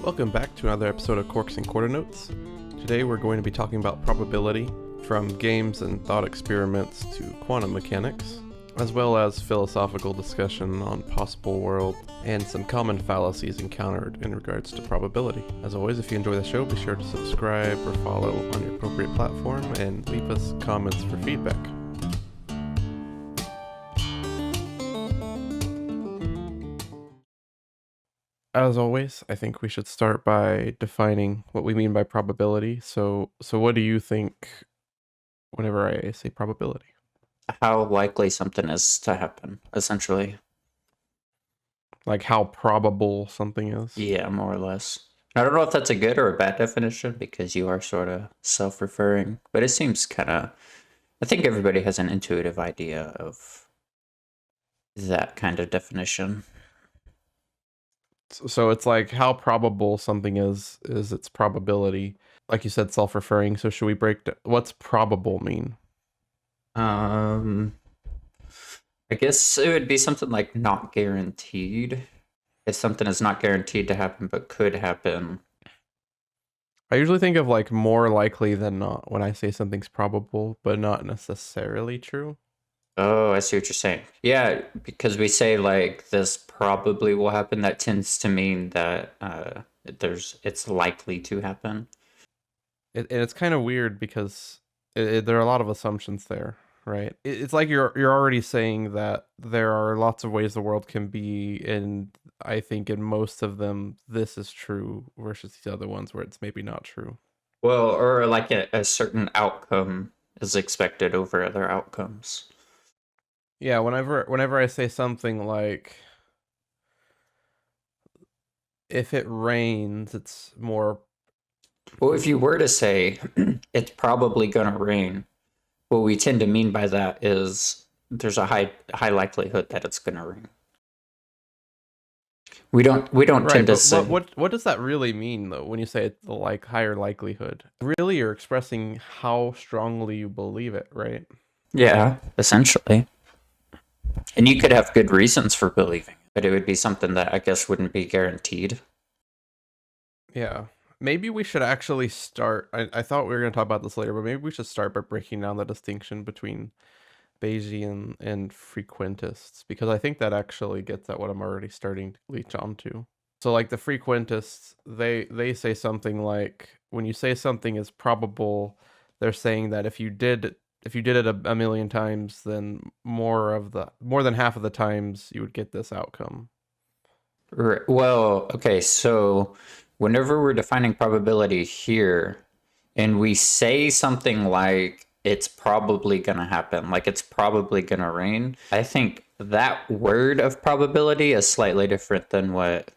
Welcome back to another episode of Quarks and Quarter Notes. Today we're going to be talking about probability, from games and thought experiments to quantum mechanics, as well as philosophical discussion on possible world and some common fallacies encountered in regards to probability. As always, if you enjoy the show, be sure to subscribe or follow on your appropriate platform and leave us comments for feedback. As always, I think we should start by defining what we mean by probability. So what do you think whenever I say probability? How likely something is to happen, essentially. Like how probable something is? Yeah, more or less. I don't know if that's a good or a bad definition because you are sort of self-referring, but it seems kind of. I think everybody has an intuitive idea of that kind of definition. So it's like how probable something is its probability. Like you said, self-referring. So should we break down what's probable mean? I guess it would be something like not guaranteed. If something is not guaranteed to happen but could happen. I usually think of like more likely than not when I say something's probable, but not necessarily true. Oh, I see what you're saying. Yeah, because we say like this probably will happen, that tends to mean that it's likely to happen. And it's kind of weird because there are a lot of assumptions there, right? It's like you're already saying that there are lots of ways the world can be, and I think in most of them this is true versus these other ones where it's maybe not true. Well, or like a certain outcome is expected over other outcomes. Yeah, whenever I say something like if it rains, it's more. Well, if you were to say it's probably going to rain, what we tend to mean by that is there's a high likelihood that it's going to rain. We don't Right, tend to but say what does that really mean though when you say it's the like higher likelihood? Really, you're expressing how strongly you believe it, right? yeah, essentially. And you could have good reasons for believing it, but it would be something that I guess wouldn't be guaranteed. Yeah. Maybe we should actually start. I thought we were going to talk about this later, but maybe we should start by breaking down the distinction between Bayesian and frequentists, because I think that actually gets at what I'm already starting to leech onto. So like the frequentists, they say something like when you say something is probable, they're saying that if you did it a million times, then more than half of the times you would get this outcome. Well, okay, so whenever we're defining probability here, and we say something like it's probably going to happen, like it's probably going to rain, I think that word of probability is slightly different than what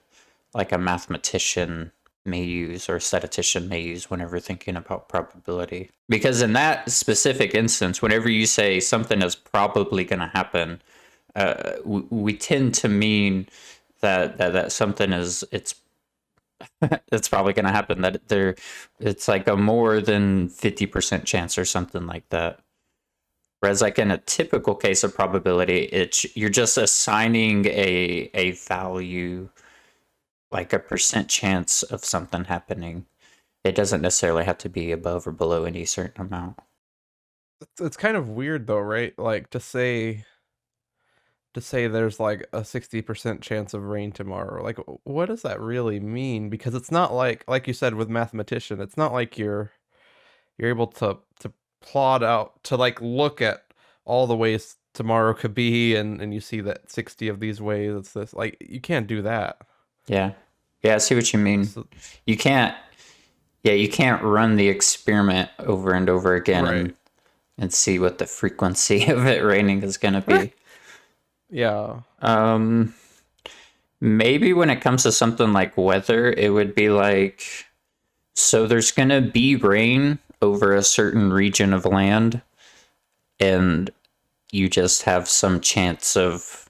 like a mathematician may use or a statistician may use whenever thinking about probability. Because in that specific instance, whenever you say something is probably going to happen, we tend to mean that something is it's probably going to happen, that it's like a more than 50% chance or something like that. Whereas like in a typical case of probability, you're just assigning a value, like a percent chance of something happening. It doesn't necessarily have to be above or below any certain amount. It's kind of weird though, right? Like to say there's like a 60% chance of rain tomorrow. Like what does that really mean? Because it's not like you said with mathematician, it's not like you're able to plot out, to like look at all the ways tomorrow could be, and you see that 60 of these ways it's this. Like you can't do that. Yeah. Yeah, I see what you mean. So, You can't you can't run the experiment over and over again right. and see what the frequency of it raining is going to be. Yeah. Maybe when it comes to something like weather, it would be like, so there's going to be rain over a certain region of land, and you just have some chance of,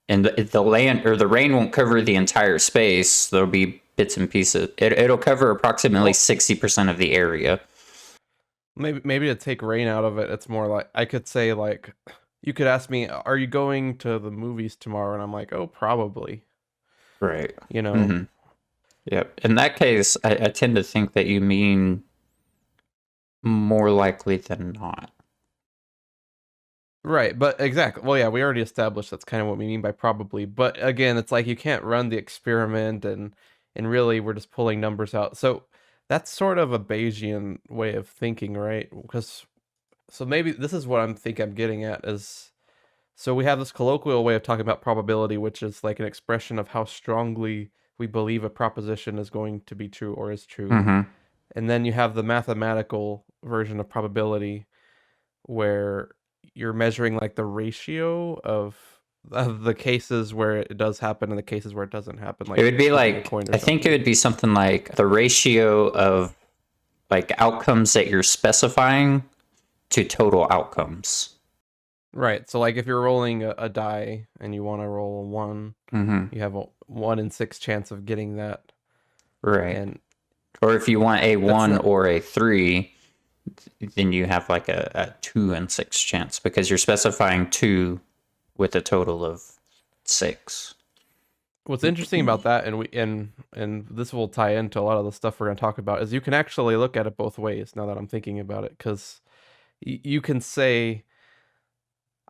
and the land or the rain won't cover the entire space. There'll be bits and pieces. It'll cover approximately 60% of the area. Maybe to take rain out of it, it's more like I could say like you could ask me, "Are you going to the movies tomorrow?" And I'm like, "Oh, probably." Right. You know. Mm-hmm. Yep. In that case, I tend to think that you mean more likely than not. Right, but exactly. Well, yeah, we already established that's kind of what we mean by probably. But again, it's like you can't run the experiment, and really we're just pulling numbers out. So that's sort of a Bayesian way of thinking, right? Because so maybe this is what I'm getting at is so we have this colloquial way of talking about probability, which is like an expression of how strongly we believe a proposition is going to be true or is true. Mm-hmm. And then you have the mathematical version of probability where you're measuring like the ratio of the cases where it does happen and the cases where it doesn't happen, It like would be flipping a like, coin or I think it something. would be something like the ratio of like outcomes that you're specifying to total outcomes. Right. So like if you're rolling a die and you want to roll a one, Mm-hmm. you have a 1 in 6 chance of getting that. Right. And Or if you want a that's one not or a three, then you have like a 2 in 6 chance because you're specifying two with a total of six. what's interesting about that, and this will tie into a lot of the stuff we're going to talk about, is you can actually look at it both ways now that I'm thinking about it, because you can say,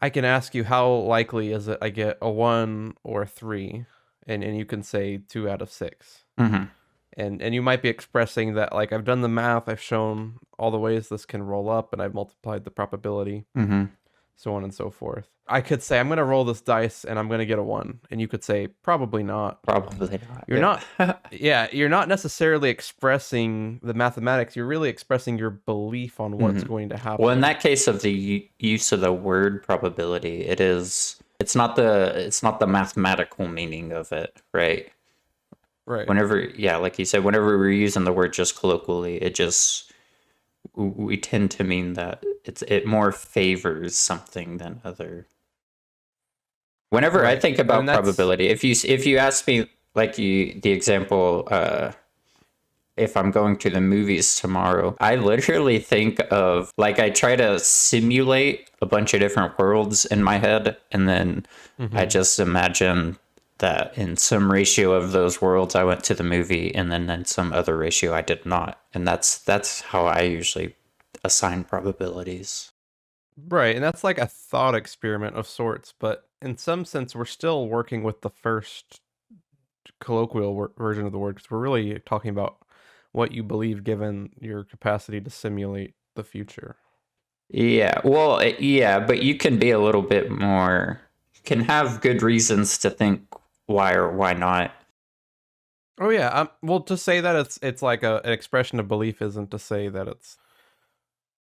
I can ask you how likely is it I get a 1 or 3, and you can say 2 out of 6. Mm-hmm. And you might be expressing that like I've done the math, I've shown all the ways this can roll up, and I've multiplied the probability, Mm-hmm. so on and so forth. I could say I'm going to roll this dice and I'm going to get a 1, and you could say probably not. Probably not. You're not, yeah, you're not necessarily expressing the mathematics, you're really expressing your belief on what's Mm-hmm. going to Well, in happen. that case of the use of the word probability, it's not the mathematical meaning of it, right? Right. Whenever, yeah, like you said, whenever we're using the word just colloquially, we tend to mean that it more favors something than other. Whenever I Right. think And about that's probability, if you ask me like the example, if I'm going to the movies tomorrow, I literally think of like I try to simulate a bunch of different worlds in my head, and then I mhm. just imagine that in some ratio of those worlds I went to the movie, and then in some other ratio I did not, and that's how I usually assign probabilities. Right, and that's like a thought experiment of sorts, but in some sense, we're still working with the first colloquial version of the word, because we're really talking about what you believe given your capacity to simulate the future. Yeah, well, yeah, but you can be a little bit more, you can have good reasons to think why or why not. Oh yeah, well, to say that it's like an expression of belief isn't to say that it's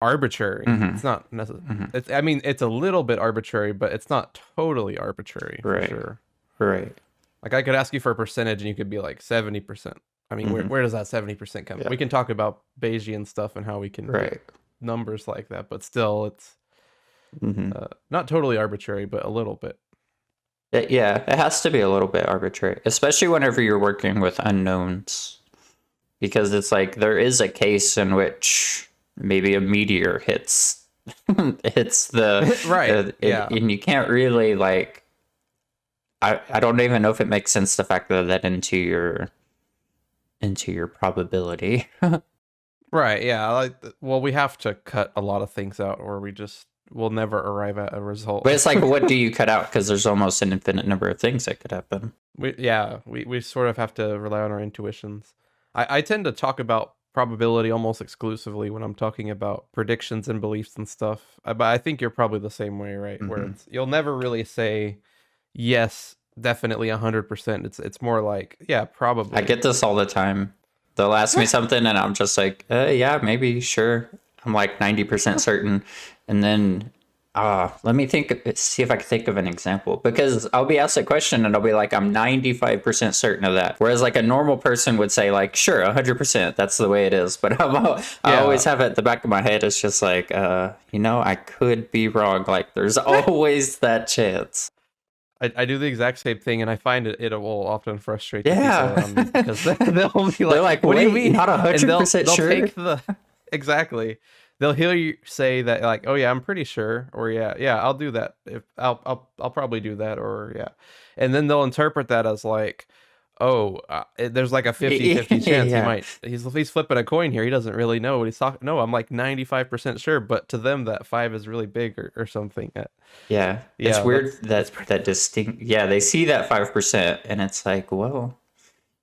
arbitrary. Hmm. It's not necessarily. Hmm. It's, I mean, it's a little bit arbitrary, but it's not totally arbitrary for Right, sure. right. Like I could ask you for a percentage, and you could be like 70%. I mean, where Hmm. where does that 70% come? Yeah, We can talk about Bayesian stuff and how we can get right. numbers like that, but still, it's Hmm. not totally arbitrary, but a little bit. Yeah, it has to be a little bit arbitrary, especially whenever you're working with unknowns, because it's like there is a case in which maybe a meteor hits hits the Right? Yeah. and you can't really like I don't even know if it makes sense to factor that into your probability. Right. Yeah. Well, we have to cut a lot of things out, or we just will never arrive at a result. But it's like, what do you cut out? Because there's almost an infinite number of things that could happen. We sort of have to rely on our intuitions. I tend to talk about probability almost exclusively when I'm talking about predictions and beliefs and stuff. But I think you're probably the same way, right? Where Hmm. it's you'll never really say yes, definitely 100%. It's more like, yeah, I probably. get this all the time. They'll ask me something, and I'm just like, yeah, maybe, sure. I'm like 90% certain. And then, let me see if I can think of an example. Because I'll be asked a question, and I'll be like, I'm 95% certain of that. Whereas, like, a normal person would say, like, sure, 100%. That's the way it is. But I Yeah. always have it at the back of my head. It's just like, I could be wrong. Like, there's always that chance. I do the exact same thing, and I find it will often frustrate the people Yeah. around me, because they'll be They're like, like, "What do you wait, you're mean?" not And 100% they'll sure? take the exactly. They'll hear you say that like, "Oh yeah, I'm pretty sure," or yeah, I'll do that. If I'll probably do that," or yeah, and then they'll interpret that as like, oh, there's like a 50-50 chance Yeah. he's flipping a coin here. He doesn't really know what he's talking. No, I'm like 95% sure, but to them that 5 is really big or something. Yeah. It's Yeah, weird that's that pretty. that distinct, yeah, they see that 5% and it's like, well,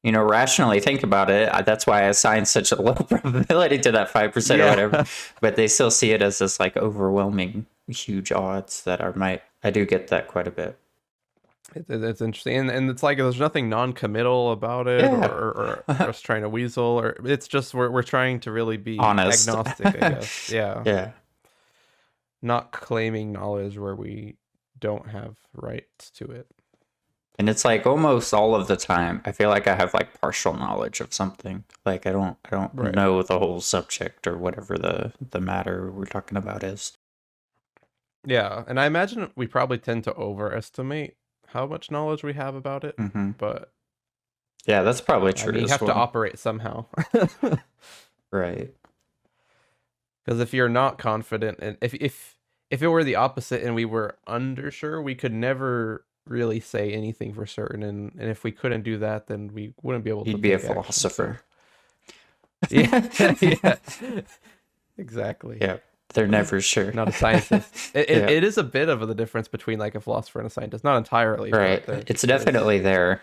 rationally think about it. That's why I assign such a low probability to that 5% or Yeah. whatever. But they still see it as this like overwhelming, huge odds that are might. I do get that quite a bit. It's interesting, and it's like there's nothing non-committal about it, Yeah. or us trying to weasel, or it's just we're trying to really be Honest. agnostic, I guess. Yeah, Yeah. not claiming knowledge where we don't have rights to it. And it's like almost all of the time, I feel like I have like partial knowledge of something. Like I don't Right. know the whole subject or whatever the matter we're talking about is. Yeah, and I imagine we probably tend to overestimate how much knowledge we have about it, Hmm. but Yeah, that's probably I true mean, you as have to well. operate somehow. Right. Because if you're not confident, and if it were the opposite and we were undersure, we could never really say anything for certain. And if we couldn't do that, then we wouldn't be able to You'd be a take action. So philosopher. yeah, yeah, exactly. Yeah. They're never sure. Not a scientist. Yeah. It is a bit of the difference between like a philosopher and a scientist. Not entirely, Right. but there It's there is. definitely there.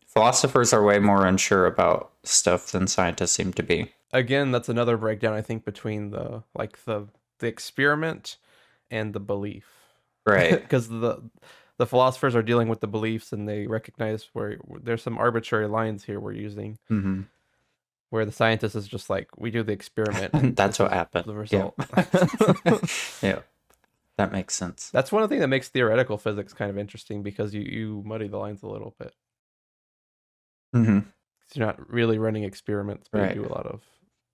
Philosophers are way more unsure about stuff than scientists seem to be. Again, that's another breakdown I think between the experiment and the belief. Right. Because the philosophers are dealing with the beliefs and they recognize where there's some arbitrary lines here we're using, Hmm. where the scientist is just like, we do the experiment and That's this what is happened. the Yeah. result. Yeah. That makes sense. That's one of the things that makes theoretical physics kind of interesting, because you muddy the lines a little bit. Hmm. 'Cause you're not really running experiments, but you Right. do a lot of,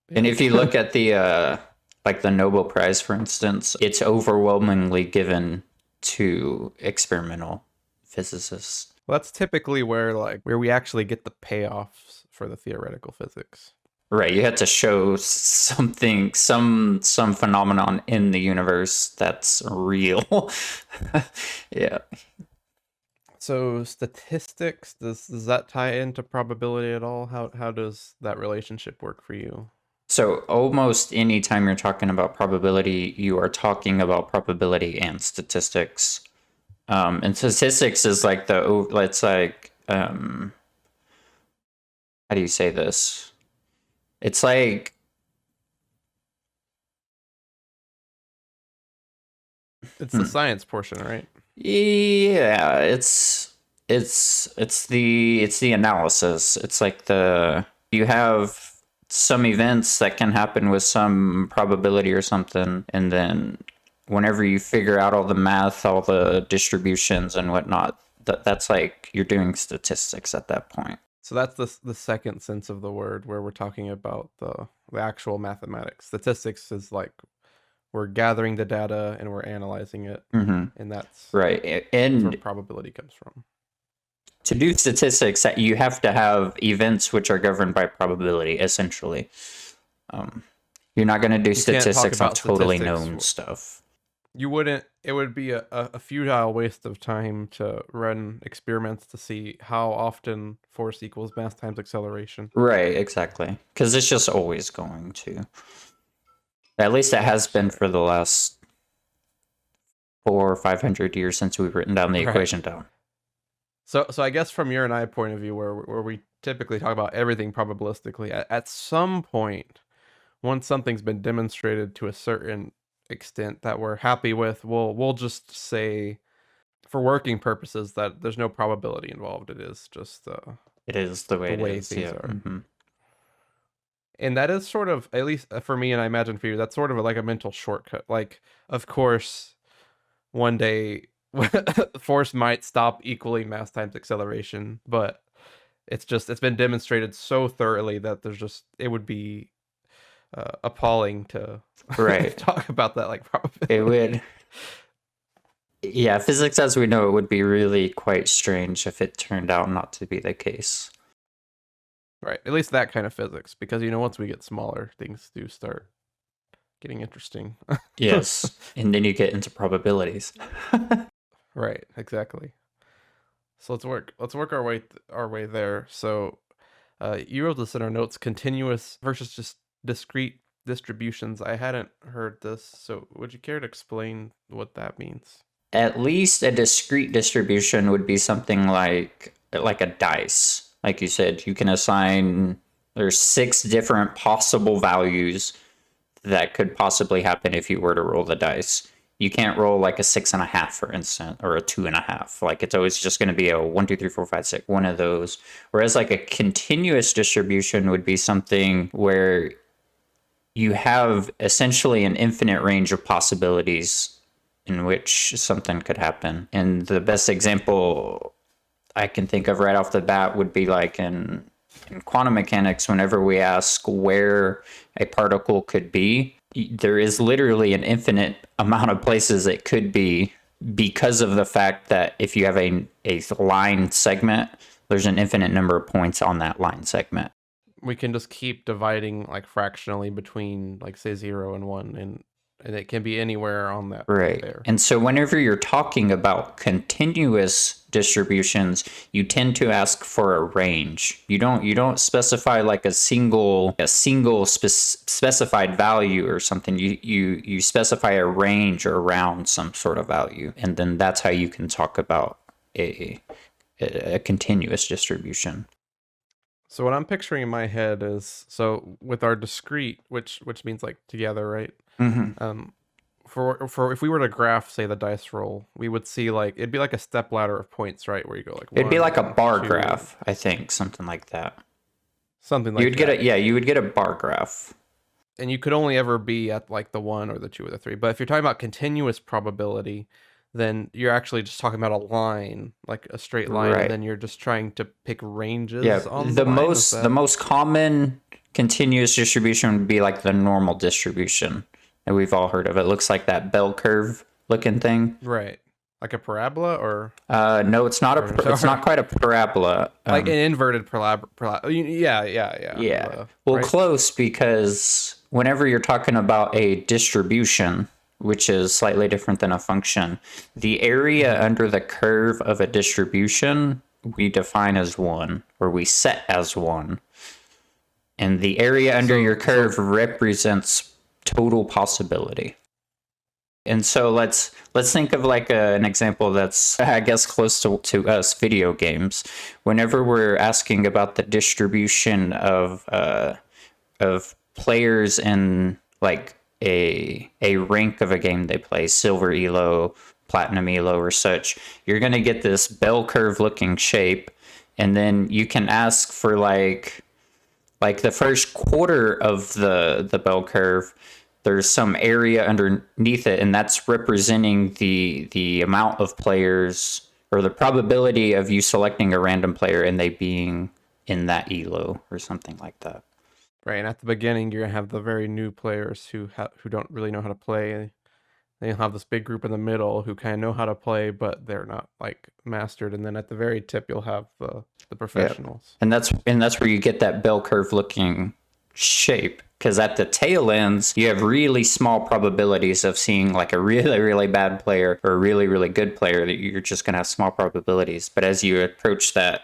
And yeah. if you look at the like the Nobel Prize, for instance, it's overwhelmingly given to experimental physicists. Well, that's typically where we actually get the payoffs for the theoretical physics. Right, you had to show something, some phenomenon in the universe that's real. Yeah. So statistics, does that tie into probability at all? How does that relationship work for you? So almost any time you're talking about probability, you are talking about probability and statistics. And statistics is like it's like how do you say this? It's like It's the science portion, right? yeah, it's the analysis. It's like you have some events that can happen with some probability or something, and then whenever you figure out all the math, all the distributions and whatnot, that's like you're doing statistics at that point. So that's the second sense of the word, where we're talking about the actual mathematics. Statistics is like we're gathering the data and we're analyzing it, Hmm. and Right, that's where and probability comes from. to do statistics, that you have to have events which are governed by probability, essentially. Um, you're not going to do You can't talk statistics on about totally statistics. known stuff. You wouldn't. It would be a futile waste of time to run experiments to see how often force equals mass times acceleration. Right, exactly. Because it's just always going to. At least it has been Right. for the last 400 or 500 years since we've written down the Right. equation down. So I guess from your and I point of view, where we typically talk about everything probabilistically, at some point, once something's been demonstrated to a certain extent that we're happy with, we'll just say, for working purposes, that there's no probability involved. It is just It is the way the it way is, things yeah. are. Hmm. And that is sort of, at least for me, and I imagine for you, that's sort of like a mental shortcut. Like, of course, one day force might stop equaling mass times acceleration, but it's been demonstrated so thoroughly that it would be appalling to Right. talk about that like It probability. would. Yeah, physics as we know it would be really quite strange if it turned out not to be the case. Right, at least that kind of physics, because once we get smaller, things do start getting interesting. Yes. And then you get into probabilities. Right, exactly. So let's work our way there. So you wrote this in our notes: continuous versus just discrete distributions. I hadn't heard this, so would you care to explain what that means? At least a discrete distribution would be something like a dice. Like you said, you can assign there's 6 different possible values that could possibly happen if you were to roll the dice. You can't roll like a 6.5, for instance, or a 2.5. Like it's always just going to be a 1, 2, 3, 4, 5, 6, one of those. Whereas like a continuous distribution would be something where you have essentially an infinite range of possibilities in which something could happen. And the best example I can think of right off the bat would be like in quantum mechanics, whenever we ask where a particle could be, there is literally an infinite amount of places it could be because of the fact that if you have a line segment, there's an infinite number of points on that line segment. We can just keep dividing like fractionally between like say 0 and 1, and it can be anywhere on that Right. there. And so whenever you're talking about continuous distributions, you tend to ask for a range. You don't specify like a single specified value or something. You specify a range around some sort of value. And then that's how you can talk about a continuous distribution. So what I'm picturing in my head is, so with our discrete, which means like together, right? Mm-hmm. Um, for if we were to graph, say, the dice roll, we would see like it'd be like a step ladder of points, right? Where you go like It'd be like a 1, bar 2, graph, I think, something like that. something You like would get that. you would get a bar graph. And you could only ever be at like the 1 or the 2 or the 3. But if you're talking about continuous probability, then you're actually just talking about a line, like a straight line, and Right. then you're just trying to pick Yeah, ranges on the the line. Is most the that most common continuous distribution would be like the normal distribution that we've all heard of. It looks like that bell curve looking thing. right? Like a parabola, No, it's not or it's sorry, not quite a parabola. like an inverted parabola. Yeah, yeah, yeah. Yeah. Well, Right. close, because whenever you're talking about a distribution, which is slightly different than a function, the area Mm-hmm. under the curve of a distribution we define as 1, or we set as 1. And the area under your curve represents total possibility. And so let's think of like an example that's I guess close to us, video games. Whenever we're asking about the distribution of players in like a rank of a game they play, silver elo, platinum elo, or such, you're gonna get this bell curve looking shape, and then you can ask for like the first quarter of the bell curve, there's some area underneath it, and that's representing the amount of players, or the probability of you selecting a random player and they being in that elo or something like that. Right, and at the beginning, you're gonna have the very new players who don't really know how to play. Then you'll have this big group in the middle who kind of know how to play, but they're not like mastered. And then at the very tip, you'll have the Yeah. professionals. And that's where you get that bell curve looking shape, because at the tail ends you have really small probabilities of seeing like a really really bad player or a really really good player, that you're just going to have small probabilities. But as you approach the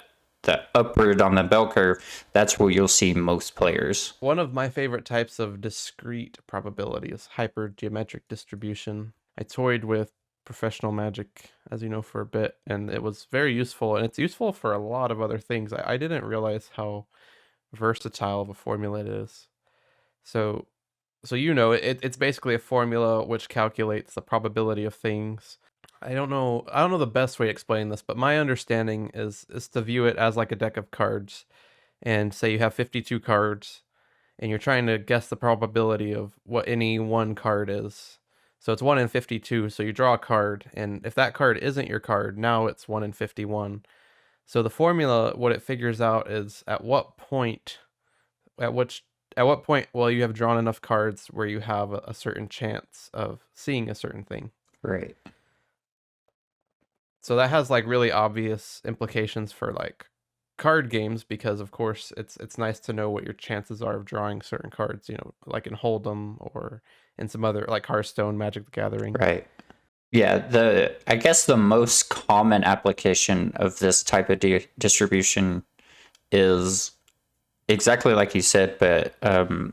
upward on the bell curve, that's where you'll see most players. One of my favorite types of discrete probability is hypergeometric distribution. I toyed with professional magic, as you know, for a bit, and it was very useful. And it's useful for a lot of other things. I didn't realize how versatile of a formula it is. So, it's basically a formula which calculates the probability of things. I don't know the best way to explain this, but my understanding is to view it as like a deck of cards, and say you have 52 cards, and you're trying to guess the probability of what any one card is. So it's 1 in 52, so you draw a card, and if that card isn't your card, now it's 1 in 51. So the formula, what it figures out is at which at what point will you have drawn enough cards where you have a certain chance of seeing a certain thing. Right. So that has like really obvious implications for like card games, because of course it's nice to know what your chances are of drawing certain cards, like in Hold'em or in some other like Hearthstone, Magic the Gathering. Right. Yeah, the I guess the most common application of this type of distribution is exactly like you said, but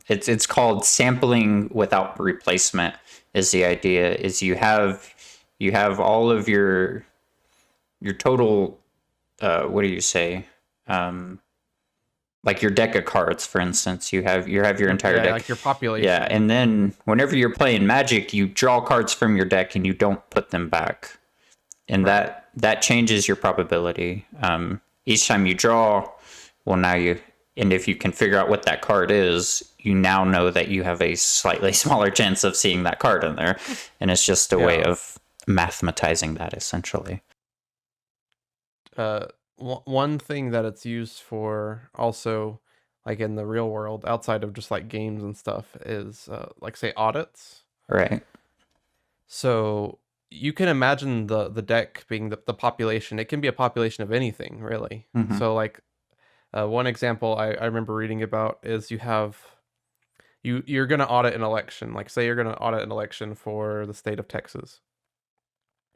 it's called sampling without replacement. Is the idea is you have all of your total what do you say? Um, like your deck of cards, for instance, you have your entire Yeah, deck. like your Yeah, population. and then whenever you're playing Magic, you draw cards from your deck and you don't put them back, and Right. that changes your probability. Each time you draw, well, now you and if you can figure out what that card is, you now know that you have a slightly smaller chance of seeing that card in there, and it's just a way Yeah. of mathematizing that essentially. Uh, one thing that it's used for also, like in the real world, outside of just like games and stuff, is like say audits. Right. So you can imagine the deck being the population. It can be a population of anything, really. Mm-hmm. So like one example I remember reading about is you're gonna audit an election. Like say you're gonna audit an election for the state of Texas,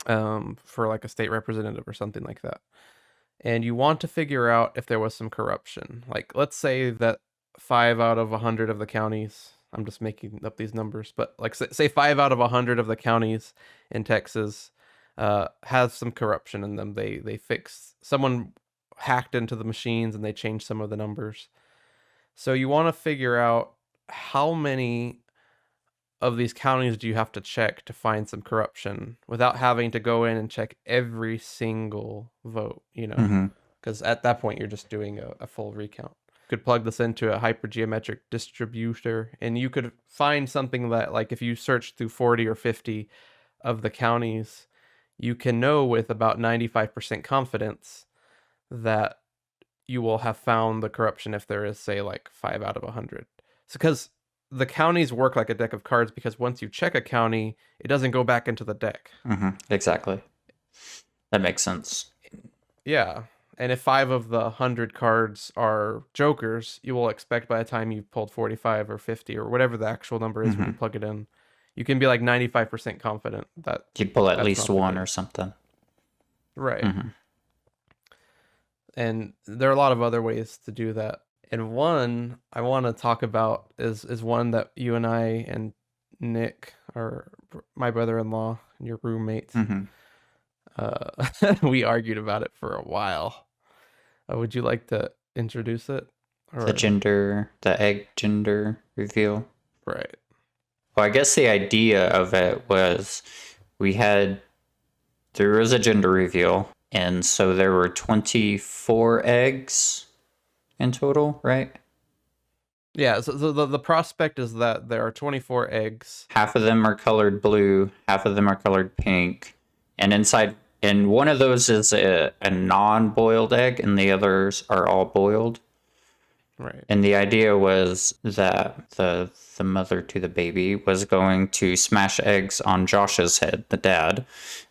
for like a state representative or something like that. And you want to figure out if there was some corruption. Like let's say that 5 out of 100 of the counties, I'm just making up these numbers, but like say 5 out of 100 of the counties in Texas has some corruption in them. They fixed someone hacked into the machines and they changed some of the numbers. So you want to figure out how many of these counties do you have to check to find some corruption without having to go in and check every single vote, you know? Mm-hmm. Because at that point, you're just doing a full recount. You could plug this into a hypergeometric distributor, and you could find something that, like, if you search through 40 or 50 of the counties, you can know with about 95% confidence that you will have found the corruption if there is, say, like 5 out of 100. So, because the counties work like a deck of cards, because once you check a county, it doesn't go back into the deck. Mm-hmm. Exactly. That makes sense. Yeah. And if 5 of the 100 cards are jokers, you will expect by the time you've pulled 45 or 50 or whatever the actual number is when you Mm-hmm. plug it in, you can be like 95% confident that You'd pull at that's least not the one or case. something. Right. Mm-hmm. And there are a lot of other ways to do that. And one I want to talk about is one that you and I and Nick, or my brother-in-law, your roommate, Mm-hmm. we argued about it for a while. Would you like to introduce it? Or The egg gender reveal. right. Well, I guess the idea of it was we had there was a gender reveal, and so there were 24 eggs in total, right? Yeah, so the prospect is that there are 24 eggs. Half of them are colored blue, half of them are colored pink, and inside, and one of those is a non-boiled egg, and the others are all boiled. Right. And the idea was that the mother to the baby was going to smash eggs on Josh's head, the dad,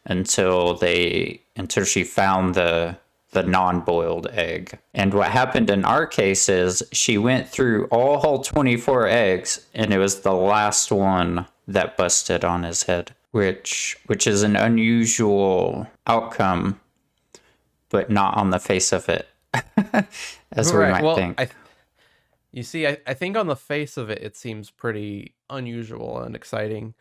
until she found the non-boiled egg. And what happened in our case is she went through all 24 eggs, and it was the last one that busted on his head, which is an unusual outcome, but not on the face of it, as we Right. might Well, think. you see, I think on the face of it, it seems pretty unusual and exciting,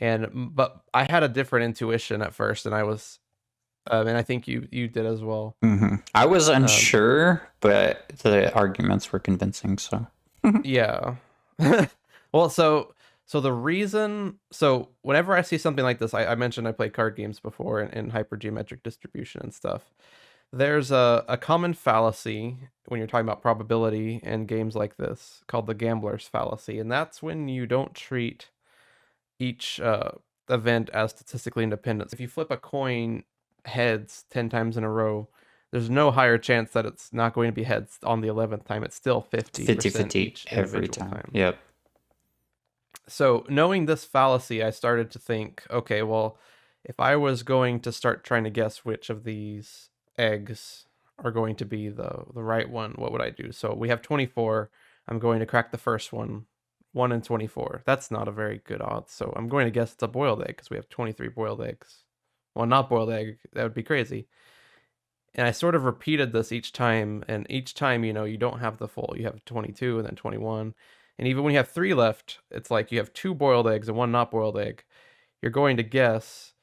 but I had a different intuition at first, and I think you did as well. I was Um, unsure, but the arguments were convincing. So, yeah. Well, so whenever I see something like this, I mentioned I played card games before in hypergeometric distribution and stuff. There's a common fallacy when you're talking about probability in games like this called the Gamblers Fallacy, and that's when you don't treat each event as statistically independent. If you flip a coin heads 10 times in a row, there's no higher chance that it's not going to be heads on the 11th time. It's still 50% 50-50 each every individual time. time. Yep. So, knowing this fallacy, I started to think, okay, well, if I was going to start trying to guess which of these eggs are going to be the right one, what would I do? So, we have 24. I'm going to crack the first one, 1 in 24. That's not a very good odds. So, I'm going to guess it's a boiled egg because we have 23 boiled eggs. one not boiled egg. That would be crazy. And I sort of repeated this each time, and each time, you don't have the full. You have 22 and then 21. And even when you have 3 left, it's like you have 2 boiled eggs and 1 not boiled egg. You're going to guess.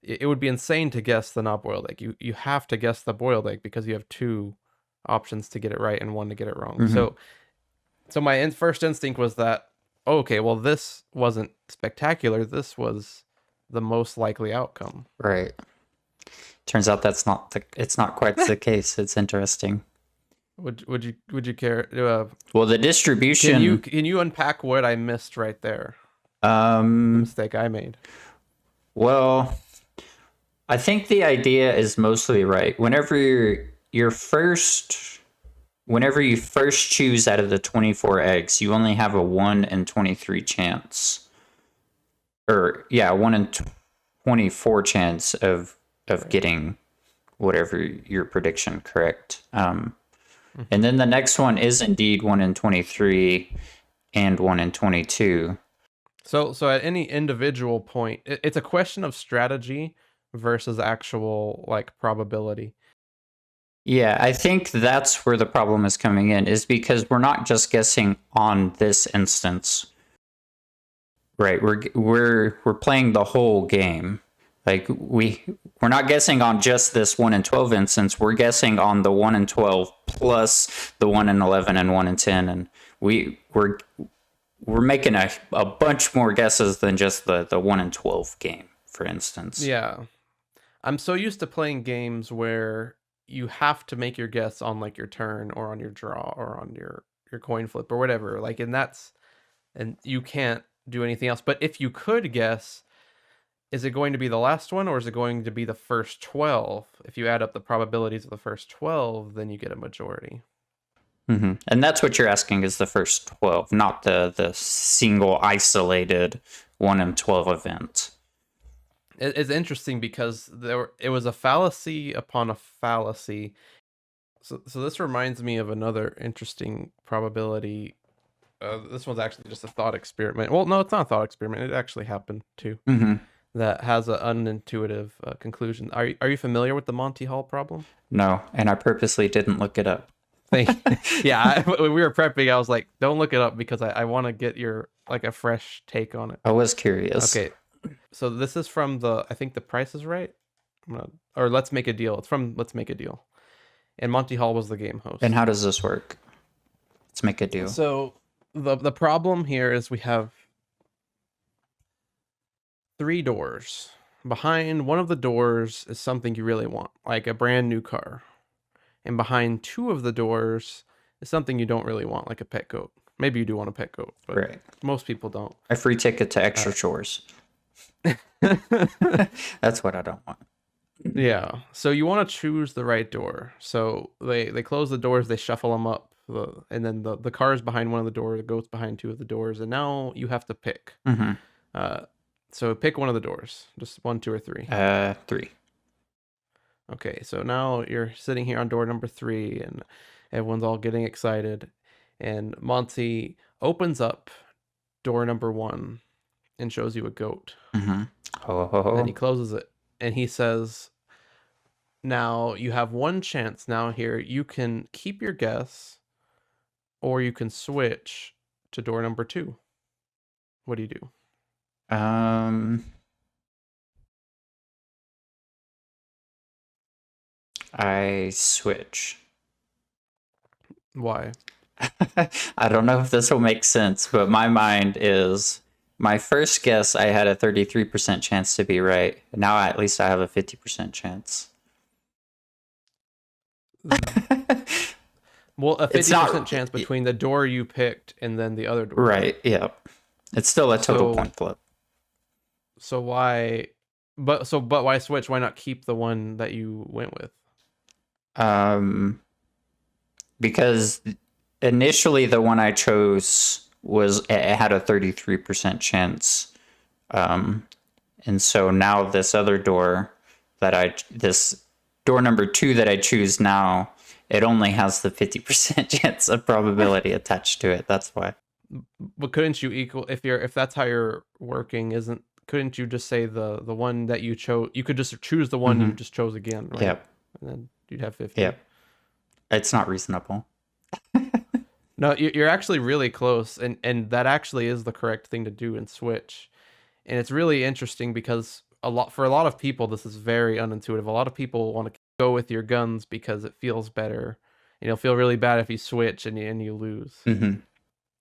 It would be insane to guess the not boiled egg. You have to guess the boiled egg because you have 2 options to get it right and 1 to get it wrong. Mm-hmm. So my first instinct was that, oh, okay, well, this wasn't spectacular. This was the most likely outcome. Right. Turns out it's not quite the case. It's interesting. Would you care? Well, the distribution. Can you unpack what I missed right there? The Um. mistake I made. Well, I think the idea is mostly right. Whenever you first choose out of the 24 eggs, you only have a 1 in 23 chance. Or yeah, 1 in 24 chance of getting whatever your prediction correct. And then the next one is indeed 1 in 23 and 1 in 22. So at any individual point, it's a question of strategy versus actual like probability. Yeah, I think that's where the problem is coming in, is because we're not just guessing on this instance. Right, we're playing the whole game. Like we're not guessing on just this 1 in 12 instance. We're guessing on the 1 in 12 plus the 1 in 11 and 1 in 10, and we're making a bunch more guesses than just the 1 in 12 game, for instance. Yeah, I'm so used to playing games where you have to make your guess on like your turn or on your draw or on your coin flip or whatever. Like, and you can't do anything else. But if you could guess, is it going to be the last one or is it going to be the first 12? If you add up the probabilities of the first 12, then you get a majority. Mm-hmm. And that's what you're asking, is the first 12, not the single isolated 1 in 12 event. It's interesting because it was a fallacy upon a fallacy. So this reminds me of another interesting probability. This one's actually just a thought experiment. Well, no, it's not a thought experiment. It actually happened too. Mm-hmm. That has an unintuitive conclusion. Are you familiar with the Monty Hall problem? No, and I purposely didn't look it up. Yeah, when we were prepping, I was like, don't look it up because I want to get your like a fresh take on it. I was curious. Okay, so this is from I think The Price is Right, or Let's Make a Deal. It's from Let's Make a Deal, and Monty Hall was the game host. And how does this work? Let's make a deal. So the problem here is we have 3 doors. Behind one of the doors is something you really want, like a brand new car. And behind 2 of the doors is something you don't really want, like a pet goat. Maybe you do want a pet goat, but right. Most people don't. A free ticket to extra chores. That's what I don't want. Yeah. So you want to choose the right door. So they close the doors, they shuffle them up, and then the car's behind one of the doors, the goat's behind 2 of the doors, and now you have to pick. Mm-hmm. So pick one of the doors, just 1, 2, or 3. 3. Okay, so now you're sitting here on door number 3, and everyone's all getting excited. And Monty opens up door number 1 and shows you a goat. Mm-hmm. Oh. And he closes it, and he says, now you have 1 chance now here. You can keep your guess, or you can switch to door number 2. What do you do? I switch. Why? I don't know if this will make sense, but my mind is, my first guess, I had a 33% chance to be right. Now at least I have a 50% chance. Well, a 50% chance between the door you picked and then the other door. Right, yeah. It's still a total point flip. So why... But why switch? Why not keep the one that you went with? Because initially the one I chose it had a 33% chance, and so now this other door this door number 2 that I choose now, it only has the 50% chance of probability attached to it. That's why. But couldn't you equal if that's how you're working? couldn't you just say the one that you chose? You could just choose the one you just chose again, right? Yep. And then you'd have 50. Yep. It's not reasonable. No, you're actually really close, and that actually is the correct thing to do in Switch. And it's really interesting because for a lot of people this is very unintuitive. A lot of people want to go with your guns because it feels better. And you'll feel really bad if you switch and you lose.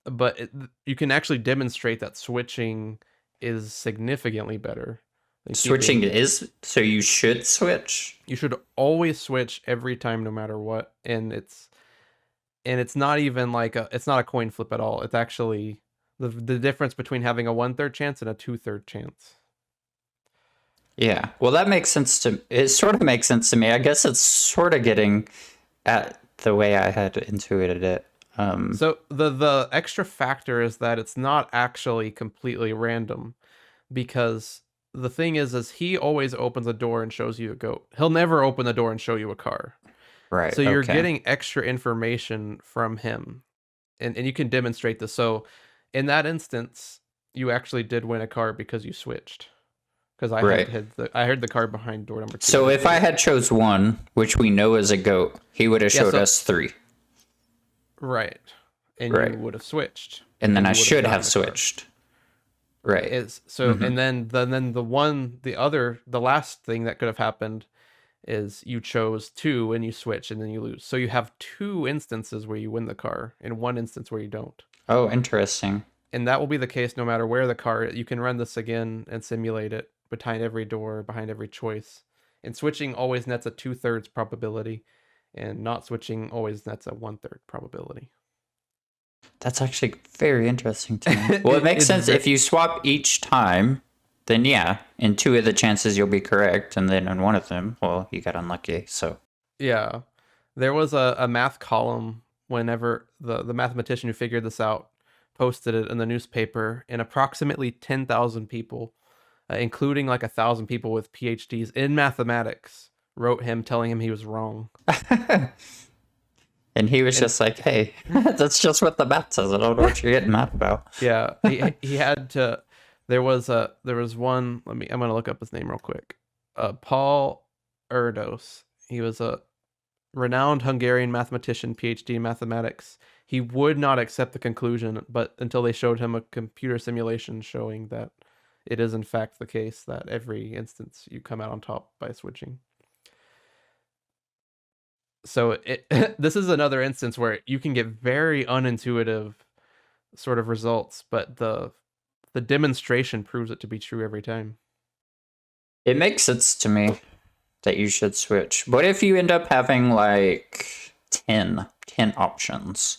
But you can actually demonstrate that switching is significantly better. Switching is, so you should switch. You should always switch every time, no matter what. And it's not even like it's not a coin flip at all. It's actually the difference between having a 1/3 chance and a 2/3 chance. Yeah, well, that makes sense it sort of makes sense to me. I guess it's sort of getting at the way I had intuited it. So the extra factor is that it's not actually completely random, because the thing is he always opens a door and shows you a goat. He'll never open the door and show you a car. Right. So you're getting extra information from him, and you can demonstrate this. So in that instance, you actually did win a car because you switched. Because I heard the car behind door number 2. So if I had chose 1, which we know is a goat, he would have showed us 3. Right. And you would have switched. And then I should have switched. Right. And then the last thing that could have happened is you chose 2 and you switch and then you lose. So you have 2 instances where you win the car and 1 instance where you don't. Oh, interesting. And that will be the case no matter where the car is. You can run this again and simulate it behind every door, behind every choice. And switching always nets a 2/3 probability, and not switching always nets a 1/3 probability. That's actually very interesting to me. Well, it makes sense. If you swap each time, then yeah, in 2 of the chances you'll be correct, and then in 1 of them, well, you got unlucky. So yeah, there was a math column whenever the mathematician who figured this out posted it in the newspaper, and approximately 10,000 people, including like 1,000 people with PhDs in mathematics, wrote him telling him he was wrong. And he was just like, hey, that's just what the math says. I don't know what you're getting mad about. Yeah, he had to. There was one. I'm gonna look up his name real quick. Paul Erdos. He was a renowned Hungarian mathematician, PhD in mathematics. He would not accept the conclusion, but until they showed him a computer simulation showing that it is in fact the case that every instance you come out on top by switching. So this is another instance where you can get very unintuitive sort of results, but the demonstration proves it to be true every time. It makes sense to me that you should switch. What if you end up having like 10 options?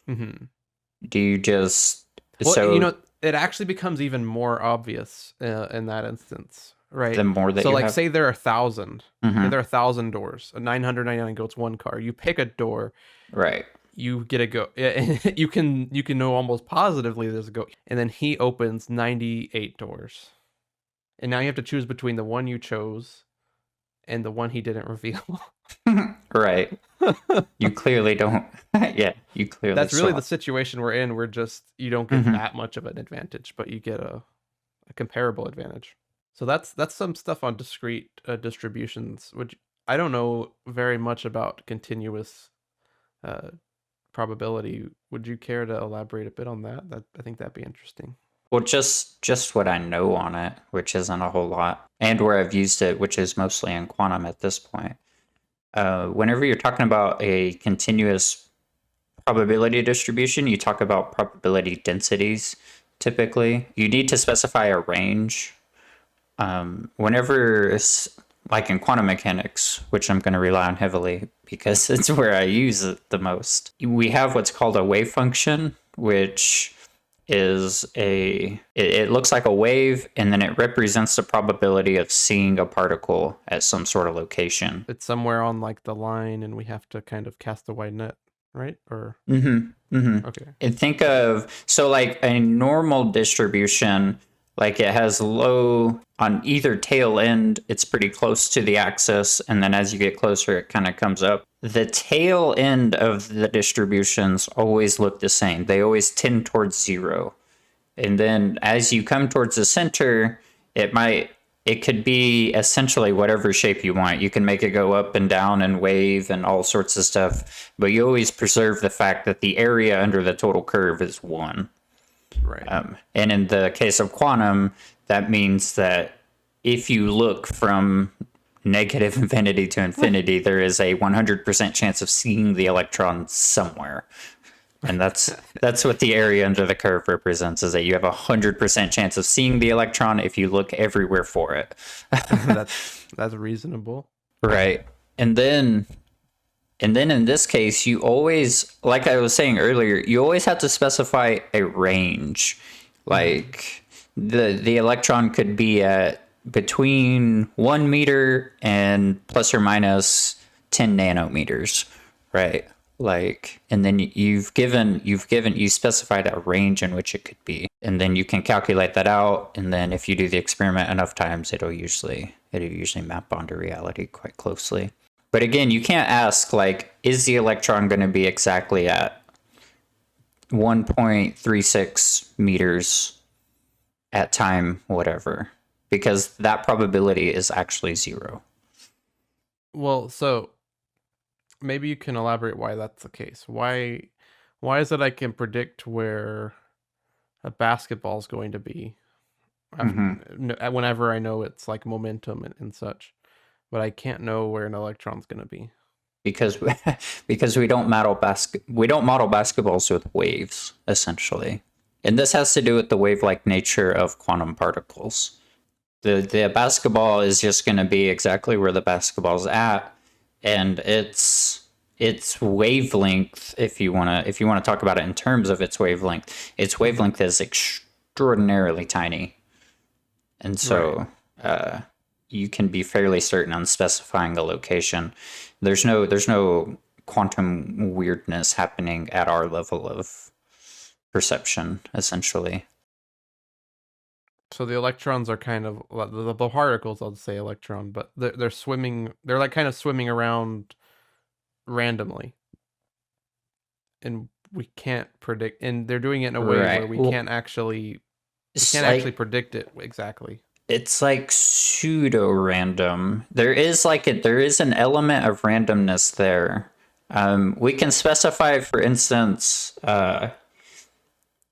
Do you just... Well, it actually becomes even more obvious in that instance, right? The more that say there are 1,000. There are 1,000 doors. 999 goats, 1 car. You pick a door. Right. You get a goat. You can know almost positively there's a goat. And then he opens 98 doors. And now you have to choose between the one you chose and the one he didn't reveal. Right. You clearly don't. Yeah, you clearly. That's really the situation we're in. We're just, you don't get that much of an advantage, but you get a comparable advantage. So that's some stuff on discrete distributions, which I don't know very much about continuous probability. Would you care to elaborate a bit on that? I think that'd be interesting. Well, just what I know on it, which isn't a whole lot, and where I've used it, which is mostly in quantum at this point. Whenever you're talking about a continuous probability distribution, you talk about probability densities. Typically, you need to specify a range. Whenever it's like in quantum mechanics, which I'm going to rely on heavily because it's where I use it the most, we have what's called a wave function, which is it looks like a wave, and then it represents the probability of seeing a particle at some sort of location. It's somewhere on like the line, and we have to kind of cast a wide net, right? Or Okay. And think of, so like a normal distribution, like it has low on either tail end, it's pretty close to the axis, and then as you get closer, it kind of comes up. The tail end of the distributions always look the same. They always tend towards 0. And then as you come towards the center, It could be essentially whatever shape you want. You can make it go up and down and wave and all sorts of stuff, but you always preserve the fact that the area under the total curve is 1. Right. And in the case of quantum, that means that if you look from negative infinity to infinity, there is a 100% chance of seeing the electron somewhere. And that's what the area under the curve represents, is that you have a 100% chance of seeing the electron if you look everywhere for it. That's reasonable. Right. And then in this case, you always, like I was saying earlier, you always have to specify a range. Like the electron could be at between 1 meter and plus or minus 10 nanometers, right? Like, and then you specified a range in which it could be, and then you can calculate that out, and then if you do the experiment enough times, it'll usually map onto reality quite closely. But again, you can't ask, like, is the electron going to be exactly at 1.36 meters at time whatever, because that probability is actually 0. Well, so maybe you can elaborate why that's the case. Why is it I can predict where a basketball is going to be whenever I know it's like momentum and such, but I can't know where an electron's going to be? Because we don't model basketballs with waves, essentially. And this has to do with the wave-like nature of quantum particles. The basketball is just going to be exactly where the basketball's at, and its wavelength, if you want to talk about it in terms of its wavelength is extraordinarily tiny. And so you can be fairly certain on specifying the location. There's no quantum weirdness happening at our level of perception, essentially. So the electrons are kind of the particles. I'll say electron, but they're swimming. They're like kind of swimming around randomly, and we can't predict. And they're doing it in a way where we can't actually predict it exactly. It's like pseudo random. There is an element of randomness there. We can specify, for instance,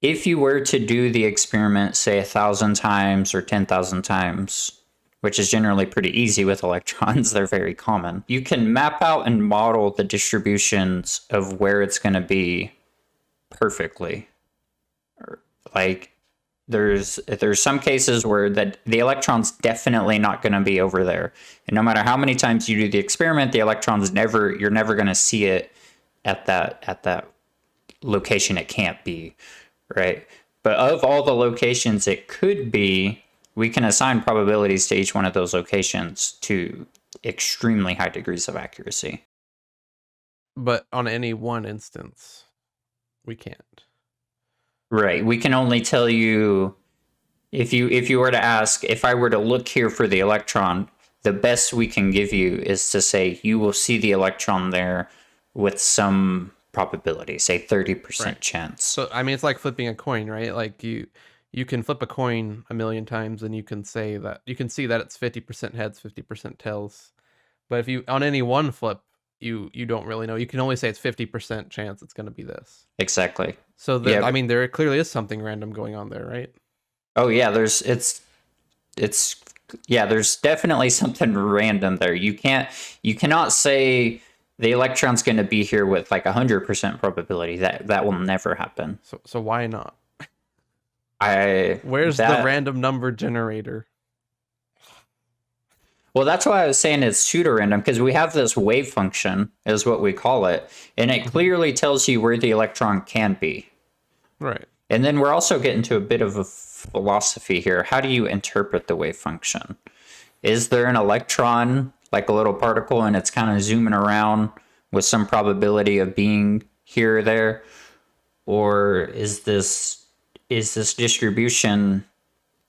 if you were to do the experiment, say 1,000 times or 10,000 times, which is generally pretty easy with electrons, they're very common, you can map out and model the distributions of where it's going to be perfectly. Like, there's some cases where the electron's definitely not going to be over there, and no matter how many times you do the experiment, the electron's you're never going to see it at that location it can't be, right? But of all the locations it could be, we can assign probabilities to each one of those locations to extremely high degrees of accuracy. But on any one instance, we can't. Right. We can only tell you, if you were to ask, if I were to look here for the electron, the best we can give you is to say you will see the electron there with some probability, say 30% chance. So I mean, it's like flipping a coin, right? Like you can flip a coin a million times and you can see that it's 50% heads, 50% tails. But if you on any one flip, you don't really know. You can only say it's 50% chance it's going to be this. Exactly. So I mean, there clearly is something random going on there, right? Oh yeah, there's definitely something random there. You cannot say the electron's going to be here with like 100% probability. That will never happen. So why not? Where's the random number generator? Well, that's why I was saying it's pseudo-random, because we have this wave function, is what we call it, and it clearly tells you where the electron can be. Right. And then we're also getting to a bit of a philosophy here. How do you interpret the wave function? Is there an electron, like a little particle, and it's kind of zooming around with some probability of being here or there? Or is this distribution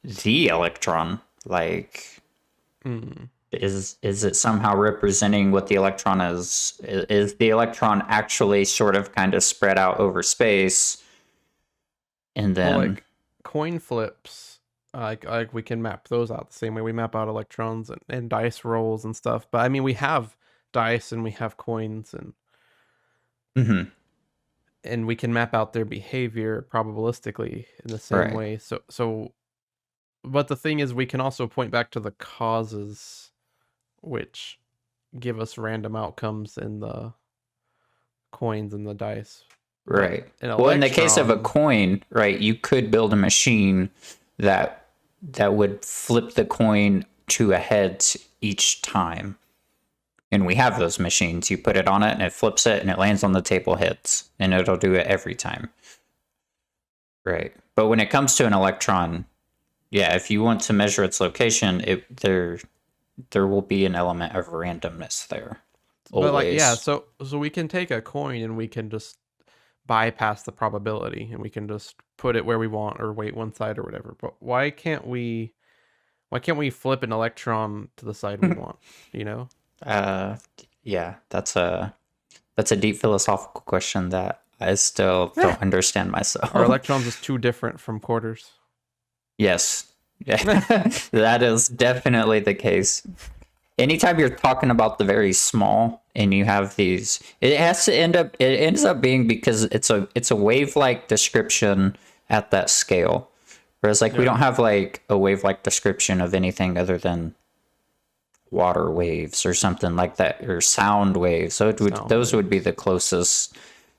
the electron? Like, is it somehow representing what the electron is? Is the electron actually sort of kind of spread out over space? And then, like coin flips, Like we can map those out the same way we map out electrons and dice rolls and stuff. But I mean, we have dice and we have coins Mm-hmm. and we can map out their behavior probabilistically in the same Right. way. But the thing is, we can also point back to the causes, which give us random outcomes in the coins and the dice. But Right. an Well, in the case of a electron, coin, right, you could build a machine that would flip the coin to a heads each time. And we have those machines. You put it on it and it flips it and it lands on the table heads. And it'll do it every time. Right. But when it comes to an electron, yeah, if you want to measure its location, there will be an element of randomness there. but like yeah, Always. so we can take a coin and we can just bypass the probability and we can just put it where we want or weight one side or whatever. But why can't we flip an electron to the side we want, you know? Uh yeah, that's a deep philosophical question that I still don't understand Are myself. electrons just too different from quarters? Yes. Yeah. That is definitely the case. Anytime you're talking about the very small and you have these, it ends up being because it's a wave-like description at that scale. Whereas like we Yeah. don't have like a wave-like description of anything other than water waves or something like that, or sound waves. So Sound those would be waves. the closest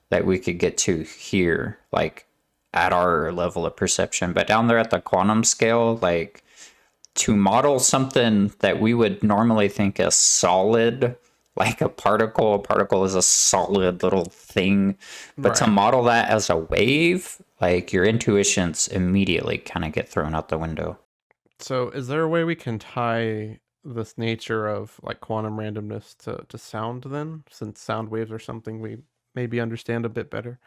that we could get to here, like at our level of perception. But down there at the quantum scale, like to model something that we would normally think as solid, like a particle is a solid little thing. But to Right. model that as a wave, like your intuitions immediately kind of get thrown out the window. So is there a way we can tie this nature of like quantum randomness to sound then, since sound waves are something we maybe understand a bit better?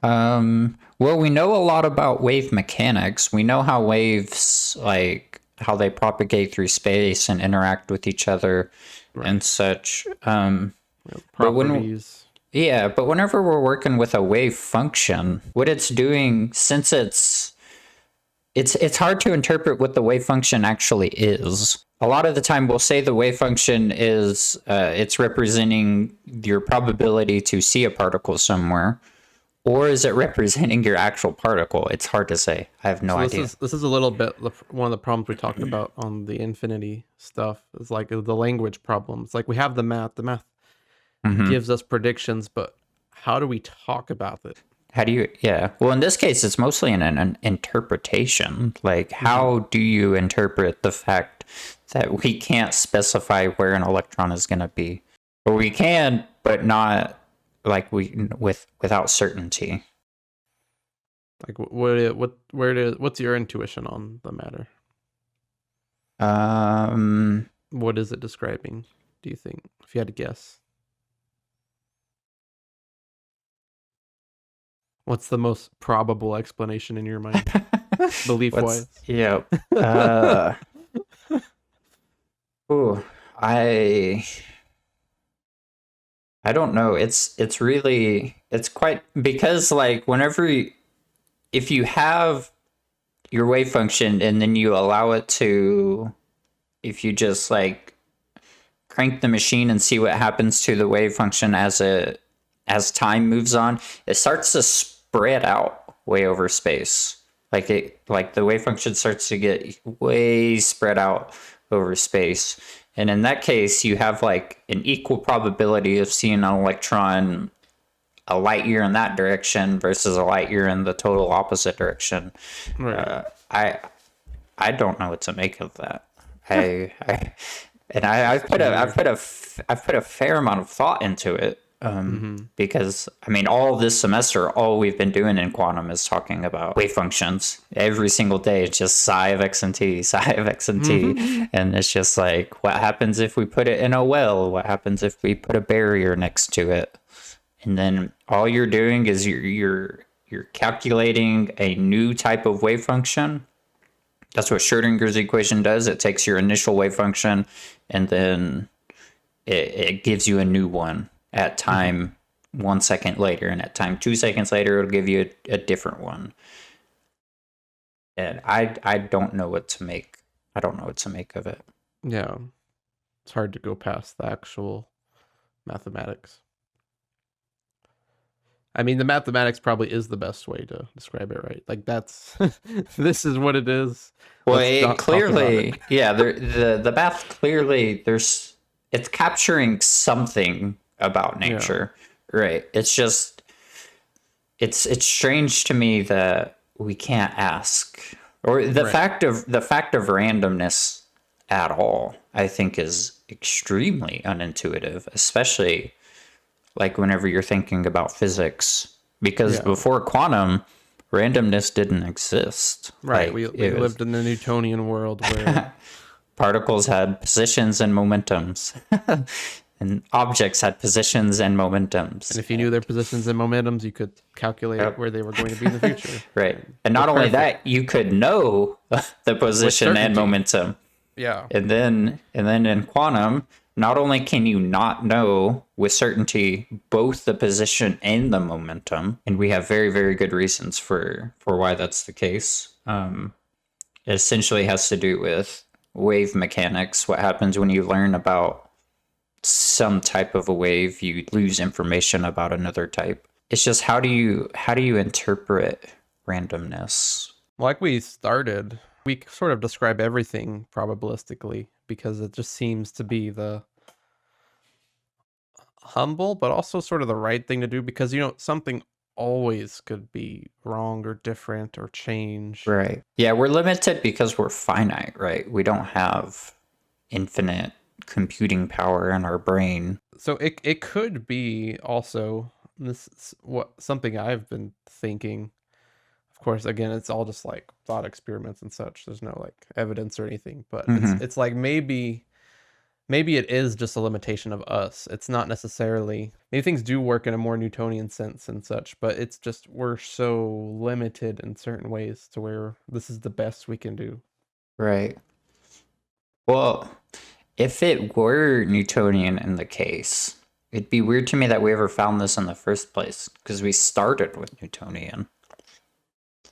Well, we know a lot about wave mechanics. We know how waves, like how they propagate through space and interact with each other Right. and such. But when, Properties. yeah, but whenever we're working with a wave function, what it's doing, since it's hard to interpret what the wave function actually is. A lot of the time, we'll say the wave function is it's representing your probability to see a particle somewhere, or is it representing your actual particle? It's hard to say. I have no So this idea. is this is a little bit one of the problems we talked about on the infinity stuff is like the language problems. Like we have the math. The math Hmm. gives us predictions, but how do we talk about it? How do you? Yeah. Well, in this case, it's mostly an interpretation. Like, Hmm. how do you interpret the fact that we can't specify where an electron is going to be, or we can, but not like without certainty. Like what's your intuition on the matter? Um, What is it describing? Do you think, if you had to guess? What's the most probable explanation in your mind, belief what's wise? yeah. Uh, ooh, I I don't know. It's really it's quite because like if you have your wave function and then you allow it to, if you just like crank the machine and see what happens to the wave function as time moves on, it starts to spread out way over space. Like the wave function starts to get way spread out over space. And in that case, you have like an equal probability of seeing an electron a light year in that direction versus a light year in the total opposite direction. Right. I I don't know what to make of that. I and I've It's too weird. I've put a fair amount of thought into it. Mm-hmm. Because I mean, all this semester, all we've been doing in quantum is talking about wave functions every single day. It's just psi of x and t, psi of x and Mm-hmm. t, and it's just like, what happens if we put it in a well? What happens if we put a barrier next to it? And then all you're doing is you're calculating a new type of wave function. That's what Schrodinger's equation does. It takes your initial wave function and then it gives you a new one at Mm-hmm. time 1 second later, and at time 2 seconds later it'll give you a different one. And I don't know what to make. I don't know what to make of it. Yeah, it's hard to go past the actual mathematics. I mean, the mathematics probably is the best way to describe it, right? Like that's this is what it is. Well, Let's it not talk about it. clearly, yeah, the math clearly it's capturing something about Yeah, nature, right? It's just it's strange to me that we can't ask, or right. the fact of randomness at all, I think is extremely unintuitive, especially like whenever you're thinking about physics, because Yeah, before quantum, randomness didn't exist. right. Like We it was lived in the Newtonian world where particles had positions and momentums, and objects had positions and and momentums. if you knew their positions and momentums, you could calculate Yep. where they were going to be in the future. Right. And And they're not only perfect that, you could know the with position and certainty. momentum. Yeah, And then in quantum, not only can you not know with certainty both the position and the momentum, and we have very, very good reasons for why that's the case. It essentially has to do with wave mechanics. What happens when you learn about some type of a wave, you lose information about another type. It's just how do you interpret randomness? like we started, we sort of describe everything probabilistically because it just seems to be the humble, but also sort of the right thing to do because something always could be wrong or different or change. Right. Yeah, we're limited because we're finite, right? We don't have infinite computing power in our brain. So it could be also this is what something I've been thinking. Of course, again, it's all just like thought experiments and such. There's no like evidence or anything, but it's Hmm. it's like maybe it is just a limitation of us. It's not necessarily maybe things do work in a more Newtonian sense and such, but it's just we're so limited in certain ways to where this is the best we can do. Right. Well, if it were Newtonian in the case, it'd be weird to me that we ever found this in the first place because we started with Newtonian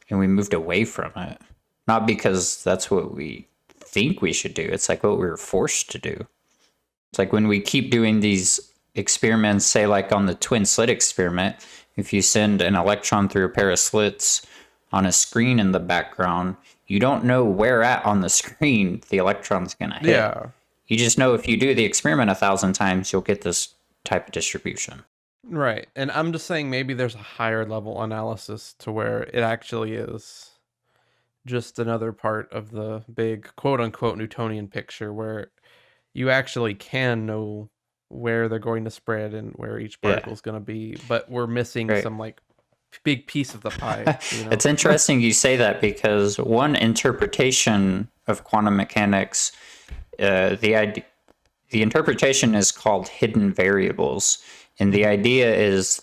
and we moved away from it. Not because that's what we think we should do, it's like what we were forced to do. It's like when we keep doing these experiments, say like on the twin slit experiment, if you send an electron through a pair of slits on a screen in the background, you don't know where at on the screen the electron's going to hit. Yeah, You just know if you do the experiment 1,000 times, you'll get this type of distribution. right. And I'm just saying maybe there's a higher level analysis to where it actually is just another part of the big quote unquote Newtonian picture where you actually can know where they're going to spread and where each Yeah, particle is going to be, but we're missing right. some like big piece of the pie, It's interesting you say that because one interpretation of quantum mechanics, the idea, the interpretation is called hidden variables, and the Mhm. idea is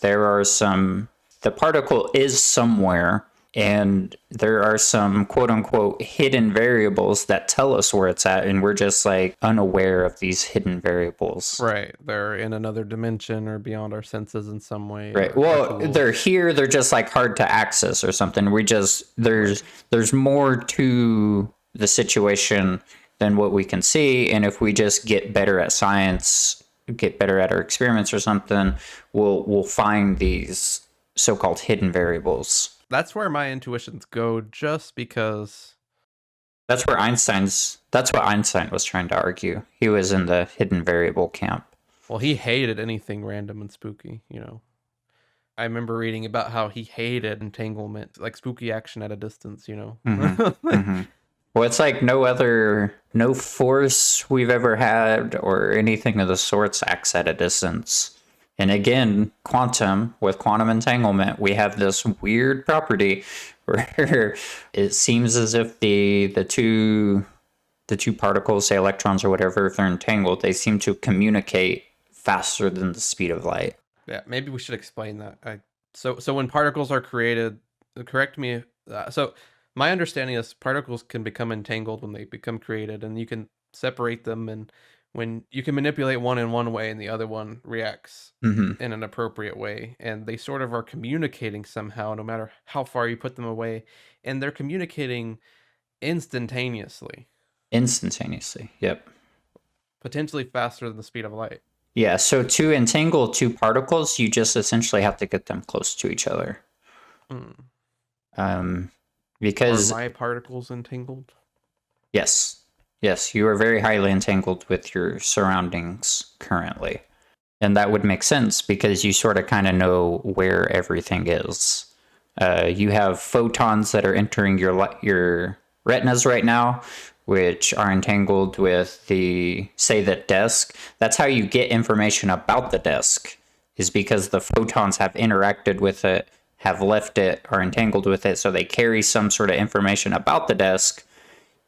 the particle is somewhere, and there are some quote unquote hidden variables that tell us where it's at, and we're just like unaware of these hidden variables. Right. They're in another dimension or beyond our senses in some way Right. or our Well, they're tools. here. They're just like hard to access or something. We just Right. there's more to the situation than what we can see, and if we just get better at science, get better at our experiments or something, we'll find these so-called hidden variables. That's where my intuitions go just because That's what Einstein was trying to argue. He was in the hidden variable camp. well, he hated anything random and spooky. I remember reading about how he hated entanglement, like spooky action at a distance. Hmm. Hmm. Well, it's like no force we've ever had or anything of the sorts acts at a distance. And again, with quantum entanglement, we have this weird property where it seems as if the two particles, say electrons or whatever, if they're entangled, they seem to communicate faster than the speed of light. Yeah, maybe we should explain that. So when particles are created, correct me. So my understanding is particles can become entangled when they become created, and you can separate them. And when you can manipulate one in one way and the other one reacts Mm-hmm. in an appropriate way, and they sort of are communicating somehow, no matter how far you put them away, and they're communicating instantaneously, Instantaneously. Yep. potentially faster than the speed of light. Yeah, so to entangle two particles, you just essentially have to get them close to each other. Mm. Um, Are because, my particles entangled? yes, yes, you are very highly entangled with your surroundings currently. And that would make sense because you sort of kind of know where everything is. You have photons that are entering your retinas right now, which are entangled with the, say, the desk. That's how you get information about the desk, is because the photons have interacted with it, have left it, are entangled with it, so they carry some sort of information about the desk,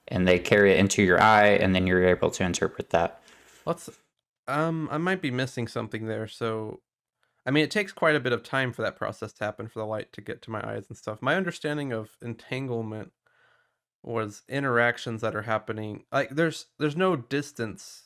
and they carry it into your eye, and then you're able to interpret that. Let's. I might be missing something there. So, I mean, it takes quite a bit of time for that process to happen for the light to get to my eyes and stuff. My understanding of entanglement was interactions that are happening. Like, there's no distance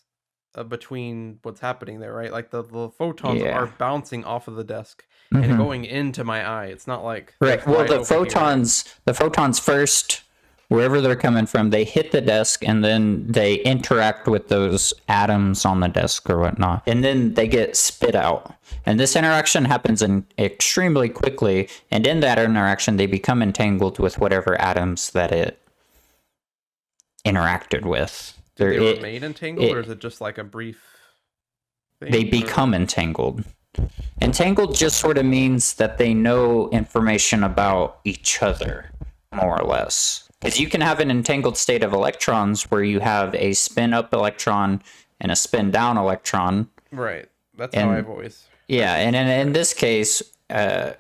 between what's happening there, right? Like the photons are Yeah. bouncing off of the desk and Mm-hmm. going into my eye. It's not like Right. there's Well, light over here. the photons first, wherever they're coming from, they hit the desk and then they interact with those atoms on the desk or whatnot, and then they get spit out. And this interaction happens in extremely quickly, and in that interaction, they become entangled with whatever atoms that it interacted with. They were made entangled, or is it just like a brief thing? They become entangled. Entangled just sort of means that they know information about each other, more or less. Because you can have an entangled state of electrons where you have a spin up electron and a spin down electron. Right. That's how I've always. Yeah, and in this case, the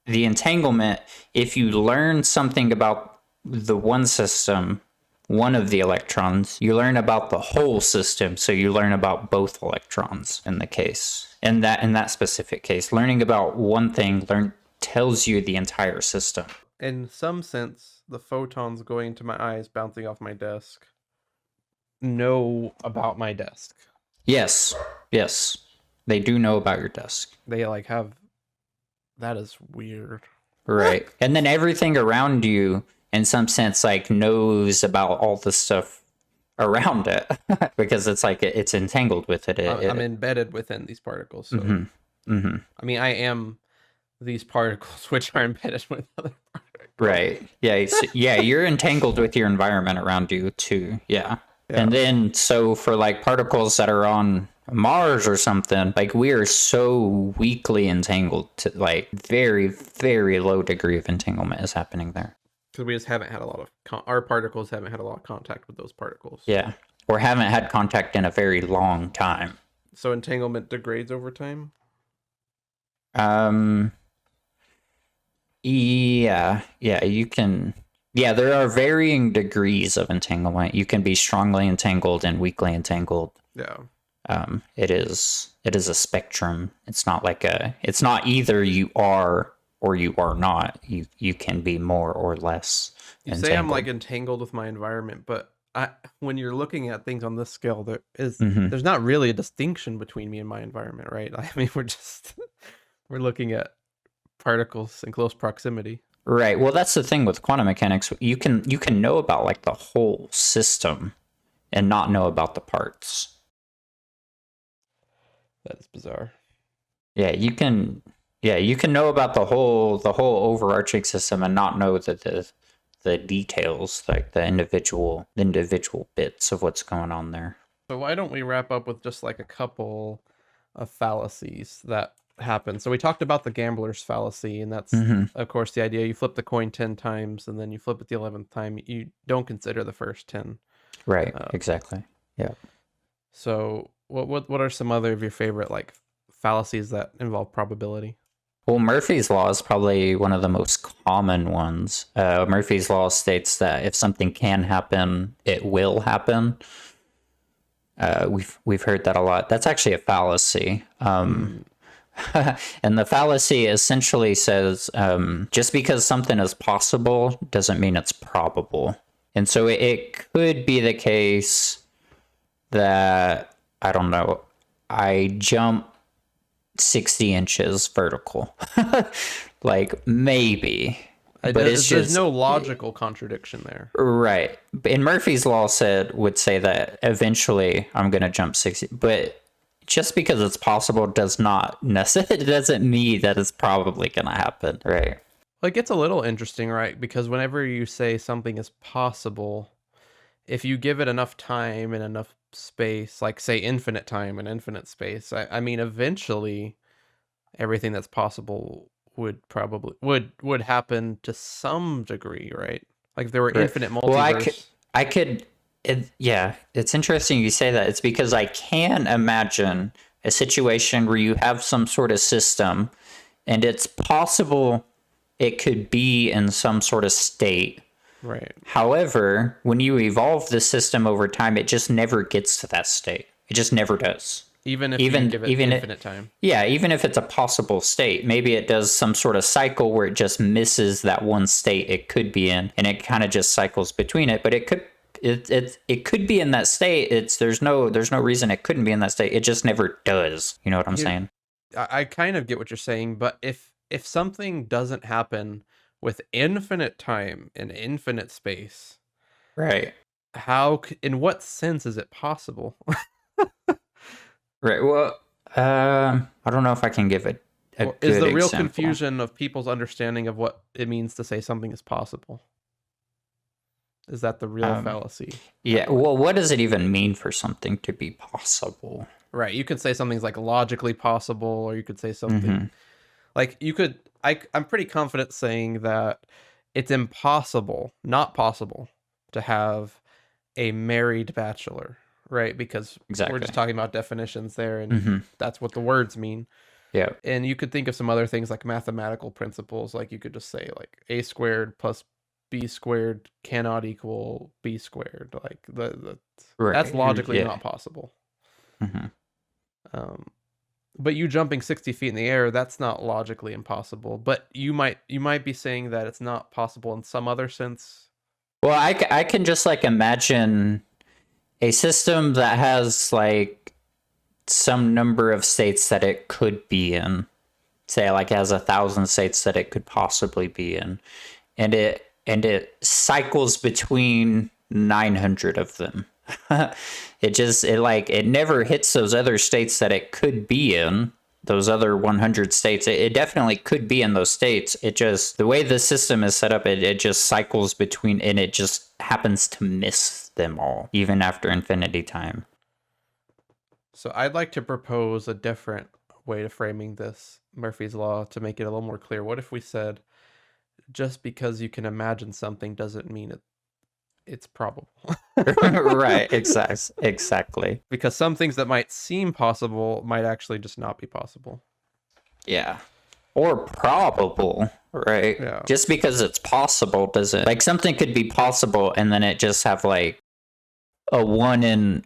entanglement, if you learn something about the one system, one of the electrons, you learn about the whole system, so you learn about both electrons in the case. In that specific case, learning about one thing tells you the entire system. In some sense, the photons going to my eyes, bouncing off my desk, know about my desk. Yes, yes, they do know about your desk. They like have. That is weird. Right, and then everything around you, in some sense, like knows about all the stuff around it because it's like it's entangled with it. I'm embedded within these particles. So, I mean, I am these particles, which are embedded with other particles. Right. Yeah. Yeah. You're entangled with your environment around you too. Yeah. And then, so for like particles that are on Mars or something, like we are so weakly entangled to like very, very low degree of entanglement is happening there. Because we just haven't had a lot of our particles haven't had a lot of contact with those particles. Yeah. Or haven't had contact in a very long time. So entanglement degrades over time? Yeah, you can. Yeah, there are varying degrees of entanglement. You can be strongly entangled and weakly entangled. Yeah. It is a spectrum. It's not like it's not either you are or you are not. You can be more or less entangled. Say I'm like entangled with my environment, but when you're looking at things on this scale, there's not really a distinction between me and my environment, right? I mean, we're looking at particles in close proximity. Right. Well, that's the thing with quantum mechanics. You can know about like the whole system and not know about the parts. That is bizarre. Yeah, you can know about the whole overarching system and not know the details, like the individual bits of what's going on there. So why don't we wrap up with just like a couple of fallacies that happen? So we talked about the Gamblers Fallacy, and that's of course the idea you flip the coin 10 times and then you flip it the 11th time. You don't consider the first 10. Right, exactly. Yeah. So what are some other of your favorite like fallacies that involve probability? Well, Murphy's Law is probably one of the most common ones. Murphy's Law states that if something can happen, it will happen. We've heard that a lot. That's actually a fallacy. And the fallacy essentially says just because something is possible doesn't mean it's probable. And so it could be the case that I don't know, I jump 60 inches vertical. Like, maybe. But it's There's just no logical contradiction there. right. And Murphy's Law would say that eventually I'm going to jump 60. But just because it's possible does not necessarily, it doesn't mean that it's probably going to happen. Right. Well, it gets a little interesting, right? Because whenever you say something is possible, if you give it enough time and enough space, like say infinite time and infinite space, I mean, eventually everything that's possible would probably would happen to some degree, right? Like if there were Right. infinite Well, multiverse. I could, yeah, it's interesting you say that. It's because I can imagine a situation where you have some sort of system and it's possible it could be in some sort of state. Right. However, when you evolve the system over time, it just never gets to that state. It just never does. Even if you give it infinite time. Yeah, even if it's a possible state, maybe it does some sort of cycle where it just misses that one state it could be in, and it kind of just cycles between it. But it could be in that state. There's no reason it couldn't be in that state. It just never does. You know what I'm saying? I kind of get what you're saying, but if something doesn't happen with infinite time and infinite space, Right. in what sense is it possible? Right. Well, I don't know if I can give it a Or is good the real example. confusion of people's understanding of what it means to say something is possible? Is that the real fallacy? Yeah. Well, what does it even mean for something to be possible? Right. You could say something's like logically possible, or you could say something like you could. I'm pretty confident saying that it's impossible, not possible, to have a married bachelor, right? Because we're just Exactly. talking about definitions there, and that's what the words mean. Yeah. And you could think of some other things like mathematical principles, like you could just say like a squared plus b squared cannot equal b squared. Like that's Right. logically Yeah. not possible. hmm Um, but you jumping 60 feet in the air, that's not logically impossible. But you might be saying that it's not possible in some other sense. Well, I can just like imagine a system that has like some number of states that it could be in. Say like it has 1,000 states that it could possibly be in, and it cycles between 900 of them. It never hits those other states that it could be in, those other 100 states. It definitely could be in those states. It just, the way the system is set up, it just cycles between, and it just happens to miss them all even after infinity time. So I'd like to propose a different way to framing this Murphy's Law to make it a little more clear. What if we said just because you can imagine something doesn't mean it's probable? Right, exactly. Because some things that might seem possible might actually just not be possible. Yeah. Or probable, right? Yeah. Just because it's possible doesn't, like, something could be possible and then it just have like a 1 in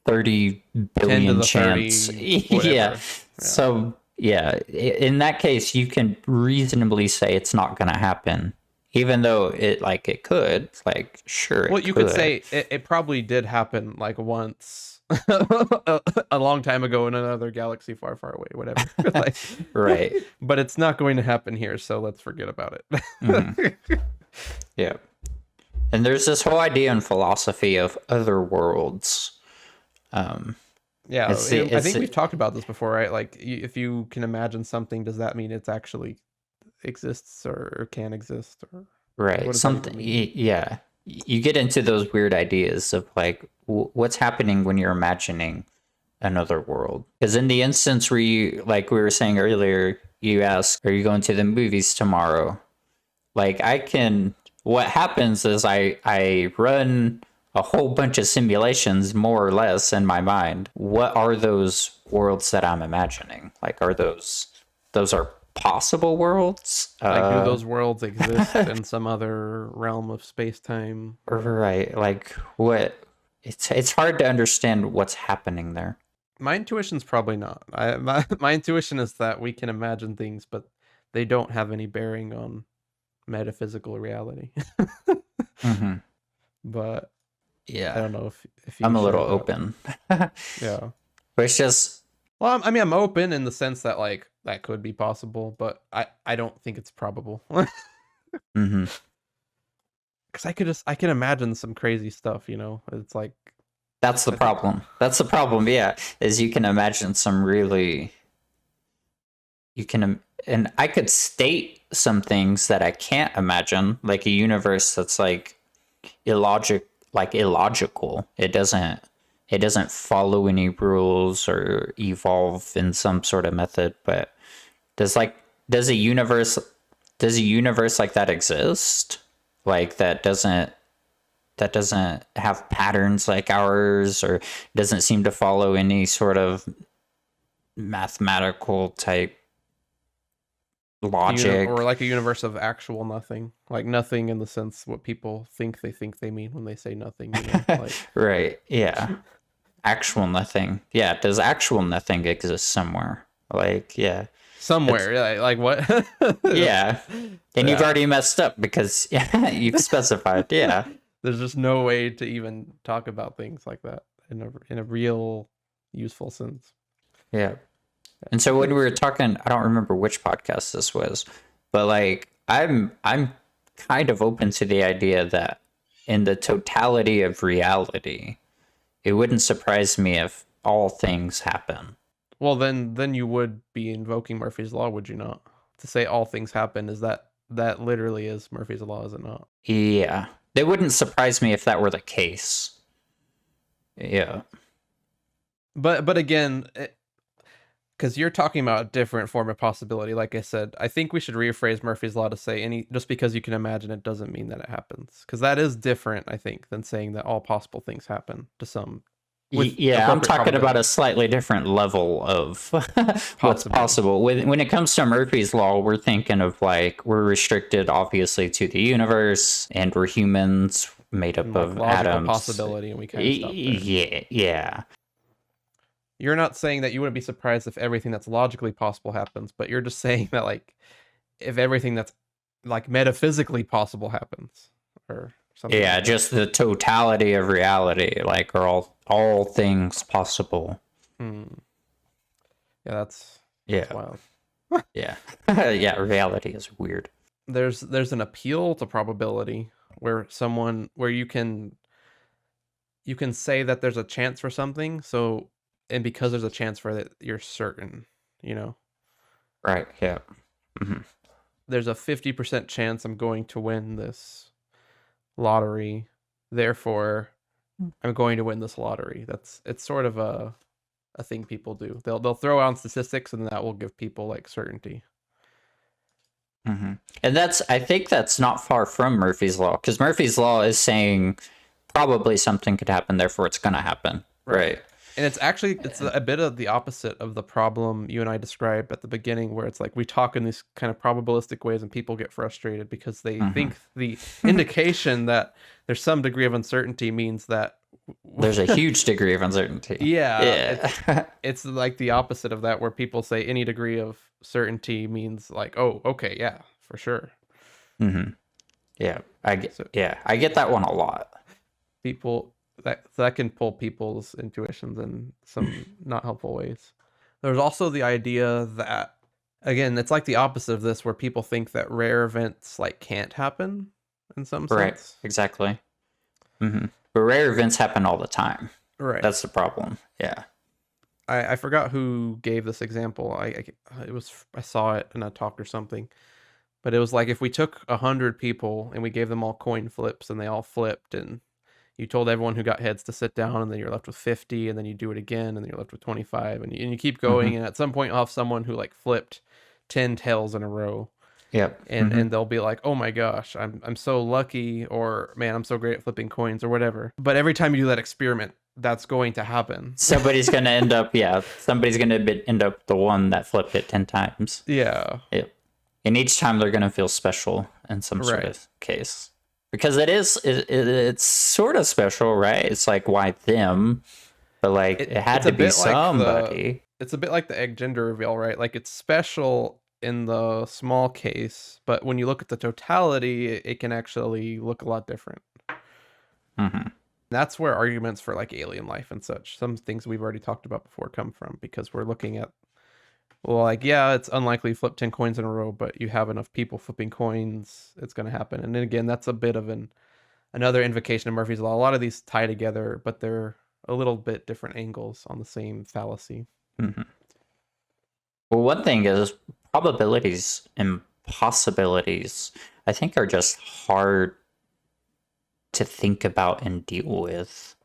30 10 to billion the 30, chance. whatever. Yeah. So yeah, in that case you can reasonably say it's not going to happen, even though it could. Like, sure, Well, it you could could. say it probably did happen like once a long time ago in another galaxy far, far away, whatever. Like, Right. but it's not going to happen here, so let's forget about it. Yeah. And there's this whole idea in philosophy of other worlds. Yeah, It's I it's think we've talked about this before, right? Like, if you can imagine something, does that mean it's actually exists or can exist, or right. what does that even Something, mean? yeah. You get into those weird ideas of like what's happening when you're imagining another world. Because in the instance where you, like we were saying earlier, you ask, "Are you going to the movies tomorrow?" Like, what happens is I run a whole bunch of simulations more or less in my mind. What are those worlds that I'm imagining? Like, are those are possible worlds? Like, do those worlds exist in some other realm of space-time? Right. Like, what? It's hard to understand what's happening there. My intuition's probably not. My intuition is that we can imagine things, but they don't have any bearing on metaphysical reality. hmm But I Yeah. don't know if you I'm a little share that. open. But Yeah. it's just, Well, I mean, I'm open in the sense that like that could be possible, but I don't think it's probable. mhm. Because I can imagine some crazy stuff. It's like That's the I think problem. That's the problem, yeah, is you can imagine some really, you can, and I could state some things that I can't imagine, like a universe that's like illogical. It doesn't follow any rules or evolve in some sort of method. But does like does a universe does a universe like that exist? Like that doesn't have patterns like ours, or doesn't seem to follow any sort of mathematical type or logic. like a universe of actual nothing, like nothing in the sense what people think they mean when they say nothing. Like Right. Yeah. Actual nothing. Yeah. Does actual nothing exist somewhere? Like, yeah. It's somewhere. Yeah, like what? yeah. And you've Yeah. already messed up because yeah, you've specified. Yeah. There's just no way to even talk about things like that in a real useful sense. Yeah. And I so when think we were talking, I don't remember which podcast this was, but like I'm kind of open to the idea that in the totality of reality, it wouldn't surprise me if all things happen. well then you would be invoking Murphy's law, would you not? To say all things happen is that literally is Murphy's law, is it not? Yeah. It wouldn't surprise me if that were the case. Yeah. But again, because you're talking about a different form of possibility. Like I said, I think we should rephrase Murphy's law to say any just because you can imagine it doesn't mean that it happens. Because that is different, I think, than saying that all possible things happen to some with Yeah, I'm appropriate talking about a probability. slightly different level of what's Possibly. possible. When it comes to Murphy's Law, we're thinking of like, we're restricted obviously to the universe and we're humans made up And like of logical atoms. possibility, and we kind of stop there. Yeah, yeah. You're not saying that you wouldn't be surprised if everything that's logically possible happens, but you're just saying that like if everything that's like metaphysically possible happens or something Yeah, like that. just the totality of reality, like are all things possible. Hmm. Yeah, that's Yeah, wild. yeah. Yeah, reality is weird. There's an appeal to probability where you can say that there's a chance for something, so and because there's a chance for it, you're certain, you know. Right, yeah. Hmm. There's a 50% chance I'm going to win this lottery. Therefore, I'm going to win this lottery. It's sort of a thing people do. They'll throw out statistics and that will give people like certainty. Hmm. And I think that's not far from Murphy's Law, because Murphy's Law is saying probably something could happen, therefore it's going to happen. Right. Right. And it's a bit of the opposite of the problem you and I described at the beginning, where it's like we talk in these kind of probabilistic ways and people get frustrated because they Hmm. think the indication that there's some degree of uncertainty means that There's a huge degree of uncertainty. yeah, Yeah. it's like the opposite of that, where people say any degree of certainty means like, oh, okay, yeah, for sure. Hmm. Yeah. So I get that one a lot. people that can pull people's intuitions in some not helpful ways. There's also the idea that again, it's like the opposite of this, where people think that rare events like can't happen in some Right. sense. Exactly. Hmm. But rare events happen all the time. Right. That's the problem. Yeah. I forgot who gave this example. It was I saw it in a talk or something, but it was like if we took 100 people and we gave them all coin flips and they all flipped, and you told everyone who got heads to sit down, and then you're left with 50, and then you do it again and then you're left with 25, and you keep Hmm. going, and at some point you'll have someone who like flipped 10 tails in a row, Yep. and Hmm. and they'll be like, oh my gosh, I'm so lucky, or man, I'm so great at flipping coins or whatever. But every time you do that experiment, that's going to happen. Somebody's gonna end up, yeah. Somebody's gonna end up the one that flipped it 10 times. Yeah, Yep. And each time they're gonna feel special in some sort right. of case, because it's sort of special, right? It's like, why them? But like it had It's to a be bit like somebody. the egg gender reveal, right? Like it's special in the small case, but when you look at the totality, it can actually look a lot different. Hmm. That's where arguments for like alien life and such, some things we've already talked about before, come from, because we're looking at, well, like, yeah, it's unlikely you flip 10 coins in a row, but you have enough people flipping coins, it's going to happen. And then again, that's a bit of another invocation of Murphy's Law. A lot of these tie together, but they're a little bit different angles on the same fallacy. Mm-hmm. Well, one thing is probabilities and possibilities, I think, are just hard to think about and deal with.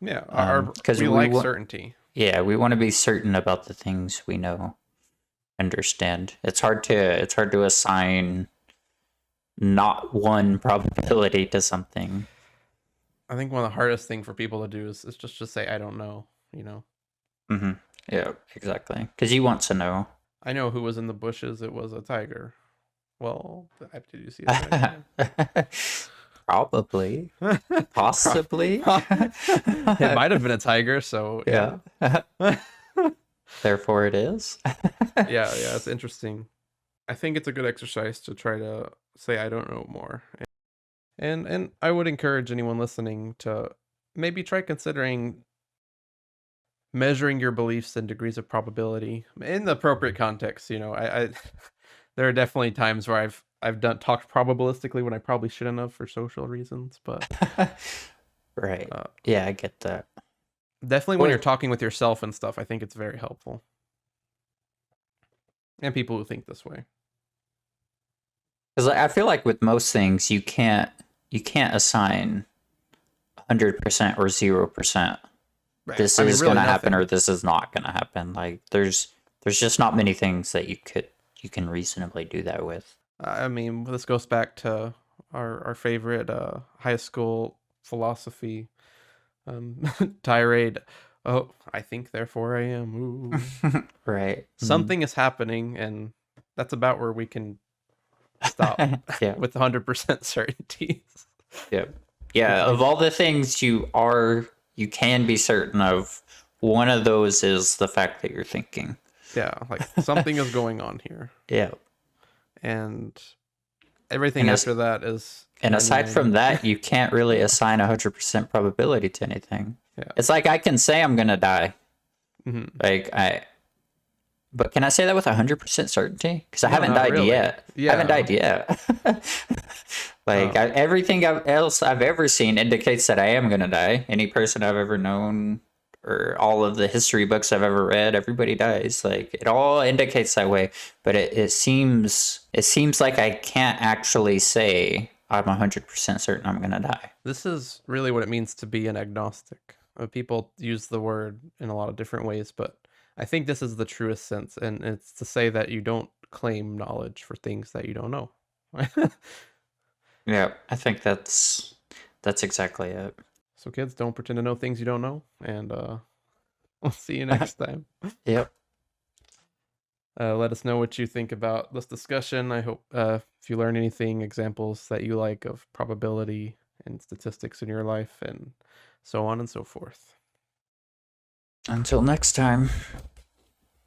Yeah, Because we like certainty. Yeah, we want to be certain about the things we know, understand. It's hard to assign not one probability to something. I think one of the hardest thing for people to do is just to say, I don't know, you know. Mm-hmm. Yeah, exactly. Because you want to know. I know who was in the bushes. It was a tiger. Well, did you see a tiger? Probably. Possibly. It might have been a tiger, so yeah. Therefore it is. yeah, it's interesting. I think it's a good exercise to try to say I don't know more. And I would encourage anyone listening to maybe try considering measuring your beliefs in degrees of probability in the appropriate context. You know, I there are definitely times where I've talked probabilistically when I probably shouldn't have for social reasons, but right. Yeah, I get that. Definitely when you're talking with yourself and stuff, I think it's very helpful. And people who think this way. Because I feel like with most things, you can't assign 100% or 0%. Right. This is really going to happen or this is not going to happen. Like there's just not many things that you can reasonably do that with. I mean, this goes back to our favorite high school philosophy tirade. Oh, I think, therefore I am. Ooh. Right. Something is happening, and that's about where we can stop with 100% certainty. Yep. Yeah, of all the things you can be certain of, one of those is the fact that you're thinking. Yeah, like something is going on here. Yeah. And everything after that is... And aside from that, you can't really assign 100% probability to anything. Yeah. It's like I can say I'm going to die. Mm-hmm. But can I say that with 100% certainty? Because I haven't died yet. Yeah. I haven't died yet. Everything else I've ever seen indicates that I am going to die. Any person I've ever known or all of the history books I've ever read, everybody dies. Like it all indicates that way. But it seems like I can't actually say I'm 100% certain I'm going to die. This is really what it means to be an agnostic. People use the word in a lot of different ways, but I think this is the truest sense, and it's to say that you don't claim knowledge for things that you don't know. Yeah, I think that's exactly it. So kids, don't pretend to know things you don't know, and we'll see you next time. Yep. Let us know what you think about this discussion. I hope if you learn anything, examples that you like of probability and statistics in your life, and so on and so forth. Until next time.